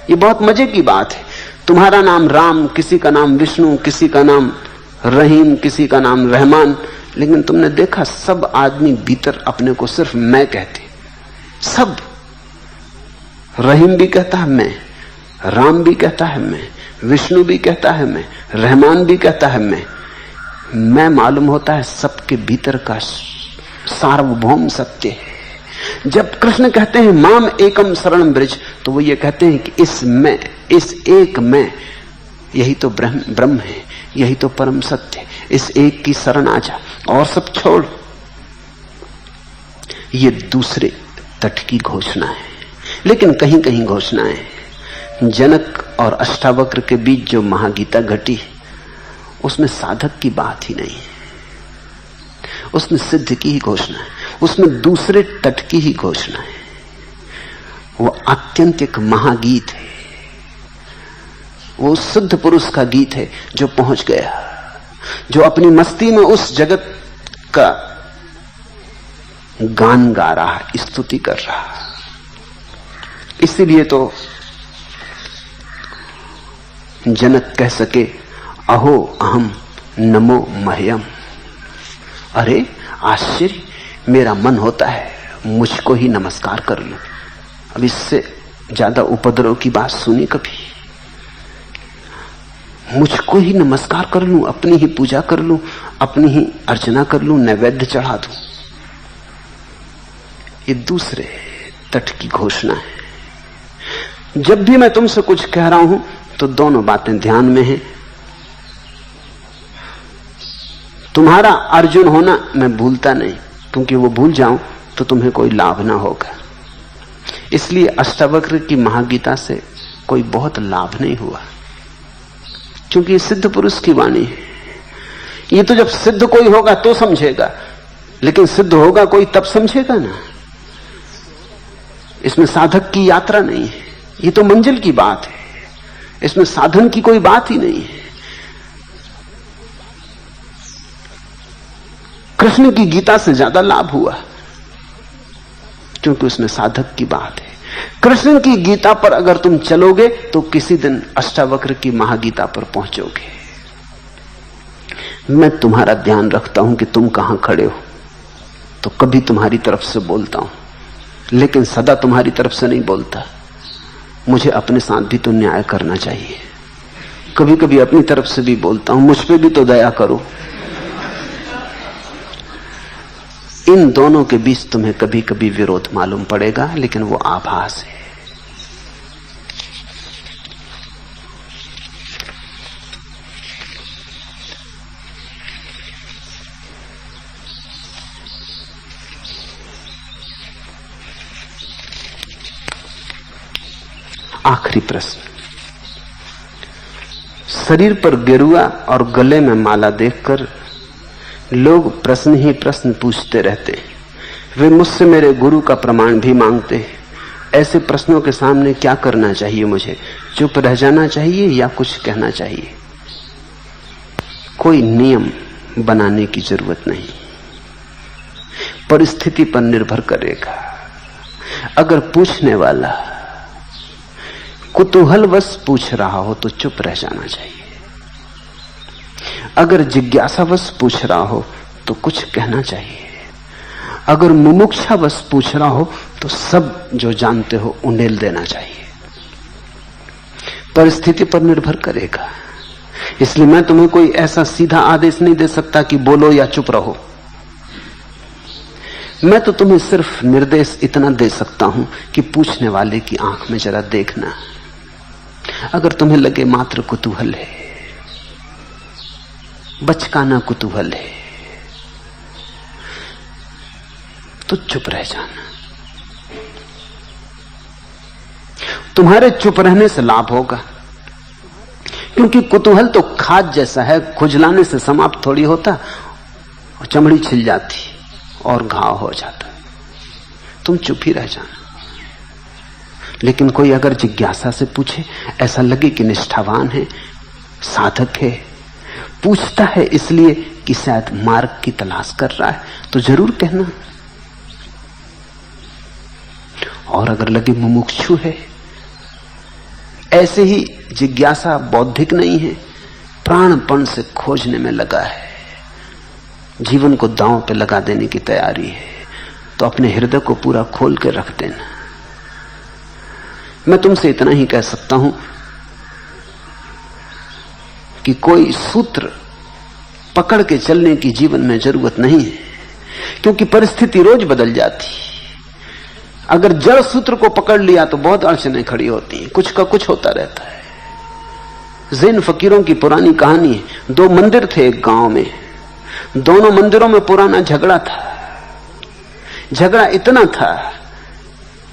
Speaker 1: ये बहुत मजे की बात है। तुम्हारा नाम राम, किसी का नाम विष्णु, किसी का नाम रहीम, किसी का नाम रहमान, लेकिन तुमने देखा सब आदमी भीतर अपने को सिर्फ मैं कहते। सब, रहीम भी कहता है मैं, राम भी कहता है मैं, विष्णु भी कहता है मैं, रहमान भी कहता है मैं मालूम होता है सबके भीतर का सार्वभौम सत्य है। जब कृष्ण कहते हैं माम एकम शरणम व्रज, तो वो ये कहते हैं कि इस मैं, इस एक मैं, यही तो ब्रह्म है, यही तो परम सत्य है। इस एक की शरण आ जा और सब छोड़। ये दूसरे तट की घोषणा है। लेकिन कहीं कहीं घोषणाएं, जनक और अष्टावक्र के बीच जो महागीता घटी उसमें साधक की बात ही नहीं है, उसमें सिद्ध की ही घोषणा है, उसमें दूसरे तट की ही घोषणा है। वो आत्यंतिक महागीत है, वो शुद्ध पुरुष का गीत है जो पहुंच गया, जो अपनी मस्ती में उस जगत का गान गा रहा, स्तुति कर रहा। इसीलिए तो जनक कह सके अहो अहम नमो मह्यम। अरे आश्चर्य, मेरा मन होता है मुझको ही नमस्कार कर लूं। अब इससे ज्यादा उपद्रव की बात सुनी कभी? मुझको ही नमस्कार कर लूं, अपनी ही पूजा कर लूं, अपनी ही अर्चना कर लूं, नैवेद्य चढ़ा दूं। ये दूसरे तट की घोषणा है। जब भी मैं तुमसे कुछ कह रहा हूं तो दोनों बातें ध्यान में हैं। तुम्हारा अर्जुन होना मैं भूलता नहीं, क्योंकि वो भूल जाऊं तो तुम्हें कोई लाभ ना होगा। इसलिए अष्टावक्र की महागीता से कोई बहुत लाभ नहीं हुआ, क्योंकि सिद्ध पुरुष की वाणी है। ये तो जब सिद्ध कोई होगा तो समझेगा, लेकिन सिद्ध होगा कोई तब समझेगा ना। इसमें साधक की यात्रा नहीं है, ये तो मंजिल की बात है, इसमें साधन की कोई बात ही नहीं है। कृष्ण की गीता से ज्यादा लाभ हुआ, क्योंकि उसमें साधक की बात है। कृष्ण की गीता पर अगर तुम चलोगे तो किसी दिन अष्टावक्र की महागीता पर पहुंचोगे। मैं तुम्हारा ध्यान रखता हूं कि तुम कहां खड़े हो, तो कभी तुम्हारी तरफ से बोलता हूं, लेकिन सदा तुम्हारी तरफ से नहीं बोलता। मुझे अपने साथ भी तो न्याय करना चाहिए। कभी कभी अपनी तरफ से भी बोलता हूं, मुझ पे भी तो दया करो। इन दोनों के बीच तुम्हें कभी कभी विरोध मालूम पड़ेगा, लेकिन वो आभास है। आखिरी प्रश्न। शरीर पर गेरुआ और गले में माला देखकर लोग प्रश्न ही प्रश्न पूछते रहते। वे मुझसे मेरे गुरु का प्रमाण भी मांगते। ऐसे प्रश्नों के सामने क्या करना चाहिए? मुझे चुप रह जाना चाहिए या कुछ कहना चाहिए? कोई नियम बनाने की जरूरत नहीं, परिस्थिति पर निर्भर करेगा। अगर पूछने वाला कुतूहलवश पूछ रहा हो तो चुप रह जाना चाहिए। अगर जिज्ञासावश पूछ रहा हो तो कुछ कहना चाहिए। अगर मुमुक्षावश पूछ रहा हो तो सब जो जानते हो उंडेल देना चाहिए। परिस्थिति पर निर्भर करेगा। इसलिए मैं तुम्हें कोई ऐसा सीधा आदेश नहीं दे सकता कि बोलो या चुप रहो। मैं तो तुम्हें सिर्फ निर्देश इतना दे सकता हूं कि पूछने वाले की आंख में जरा देखना। अगर तुम्हें लगे मात्र कुतूहल है, बचकाना कुतूहल है, तो चुप रह जाना। तुम्हारे चुप रहने से लाभ होगा, क्योंकि कुतूहल तो खाद जैसा है, खुजलाने से समाप्त थोड़ी होता, और चमड़ी छिल जाती और घाव हो जाता। तुम चुप ही रह जाना। लेकिन कोई अगर जिज्ञासा से पूछे, ऐसा लगे कि निष्ठावान है, साधक है, पूछता है इसलिए कि शायद मार्ग की तलाश कर रहा है, तो जरूर कहना। और अगर लगे मुमुक्षु है, ऐसे ही जिज्ञासा बौद्धिक नहीं है, प्राणपण से खोजने में लगा है, जीवन को दांव पे लगा देने की तैयारी है, तो अपने हृदय को पूरा खोल के रख देना। मैं तुमसे इतना ही कह सकता हूं कि कोई सूत्र पकड़ के चलने की जीवन में जरूरत नहीं है, क्योंकि परिस्थिति रोज बदल जाती। अगर जड़ सूत्र को पकड़ लिया तो बहुत अड़चनें खड़ी होती हैं, कुछ का कुछ होता रहता है। ज़ैन फकीरों की पुरानी कहानी है। दो मंदिर थे एक गांव में, दोनों मंदिरों में पुराना झगड़ा था। झगड़ा इतना था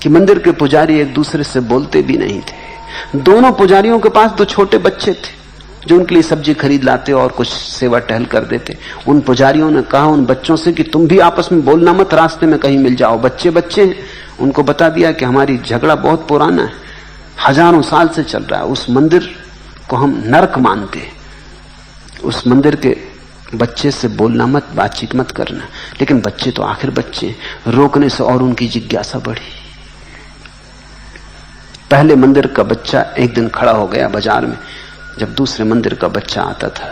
Speaker 1: कि मंदिर के पुजारी एक दूसरे से बोलते भी नहीं थे। दोनों पुजारियों के पास दो छोटे बच्चे थे जो उनके लिए सब्जी खरीद लाते और कुछ सेवा टहल कर देते। उन पुजारियों ने कहा उन बच्चों से कि तुम भी आपस में बोलना मत, रास्ते में कहीं मिल जाओ। बच्चे बच्चे हैं। उनको बता दिया कि हमारी झगड़ा बहुत पुराना है, हजारों साल से चल रहा है। उस मंदिर को हम नरक मानते। उस मंदिर के बच्चे से बोलना मत, बातचीत मत करना। लेकिन बच्चे तो आखिर बच्चे, रोकने से और उनकी जिज्ञासा बढ़ी। पहले मंदिर का बच्चा एक दिन खड़ा हो गया बाजार में। जब दूसरे मंदिर का बच्चा आता था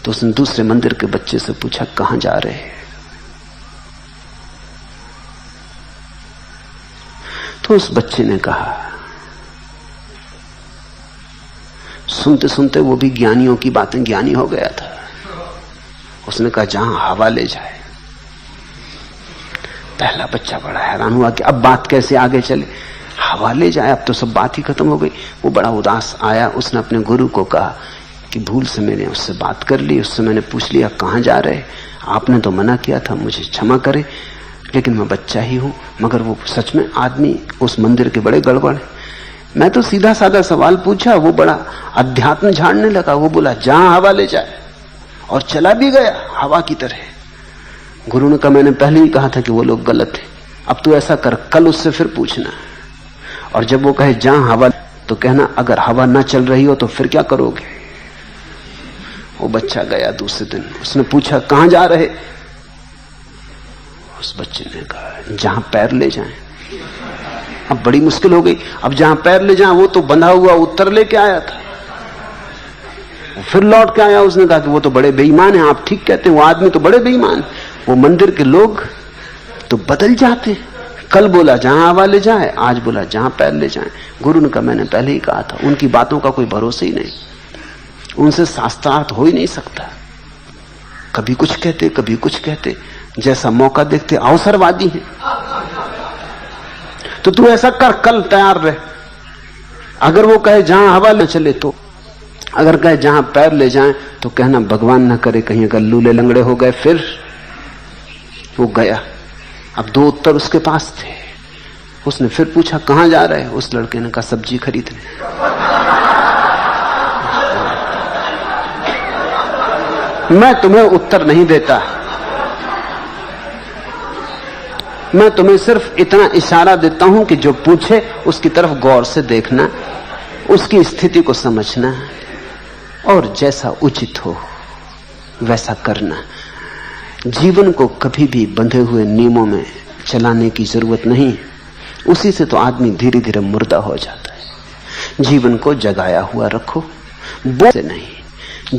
Speaker 1: तो उसने दूसरे मंदिर के बच्चे से पूछा, कहां जा रहे हैं? तो उस बच्चे ने कहा, सुनते सुनते वो भी ज्ञानियों की बातें ज्ञानी हो गया था। उसने कहा, जहां हवा ले जाए। पहला बच्चा बड़ा हैरान हुआ कि अब बात कैसे आगे चले, हवा ले जाए, अब तो सब बात ही खत्म हो गई। वो बड़ा उदास आया। उसने अपने गुरु को कहा कि भूल से मैंने उससे बात कर ली, उससे मैंने पूछ लिया कहाँ जा रहे, आपने तो मना किया था, मुझे क्षमा करें, लेकिन मैं बच्चा ही हूं। मगर वो सच में आदमी उस मंदिर के बड़े गड़बड़ है। मैं तो सीधा साधा सवाल पूछा, वो बड़ा अध्यात्म झाड़ने लगा। वो बोला जहां हवा ले जाए, और चला भी गया हवा की तरह। गुरु ने कहा मैंने पहले ही कहा था कि वो लोग गलत है, अब तू ऐसा कर, कल उससे फिर पूछना, और जब वो कहे जहां हवा तो कहना अगर हवा ना चल रही हो तो फिर क्या करोगे। वो बच्चा गया दूसरे दिन, उसने पूछा कहां जा रहे, उस बच्चे ने कहा जहां पैर ले जाएं। अब बड़ी मुश्किल हो गई, अब जहां पैर ले जाएं, वो तो बंधा हुआ उत्तर लेके आया था, फिर लौट के आया। उसने कहा कि वो तो बड़े बेईमान हैं, आप ठीक कहते हैं, वो आदमी तो बड़े बेईमान। वो मंदिर के लोग तो बदल जाते, कल बोला जहां हवा ले जाए, आज बोला जहां पैर ले जाए। गुरु ने कहा मैंने पहले ही कहा था, उनकी बातों का कोई भरोसा ही नहीं, उनसे शास्त्रार्थ हो ही नहीं सकता। कभी कुछ कहते कभी कुछ कहते, जैसा मौका देखते, अवसरवादी है। तो तू ऐसा कर, कल तैयार रहे, अगर वो कहे जहां हवा ले चले तो, अगर कहे जहां पैर ले जाएं तो कहना भगवान ना करे कहीं अगर लूले लंगड़े हो गए। फिर वो गया, अब दो उत्तर उसके पास थे। उसने फिर पूछा कहां जा रहे, उस लड़के ने कहा सब्जी खरीदने। मैं तुम्हें उत्तर नहीं देता, मैं तुम्हें सिर्फ इतना इशारा देता हूं कि जो पूछे उसकी तरफ गौर से देखना, उसकी स्थिति को समझना, और जैसा उचित हो वैसा करना। जीवन को कभी भी बंधे हुए नियमों में चलाने की जरूरत नहीं, उसी से तो आदमी धीरे धीरे मुर्दा हो जाता है। जीवन को जगाया हुआ रखो, बोझ से नहीं।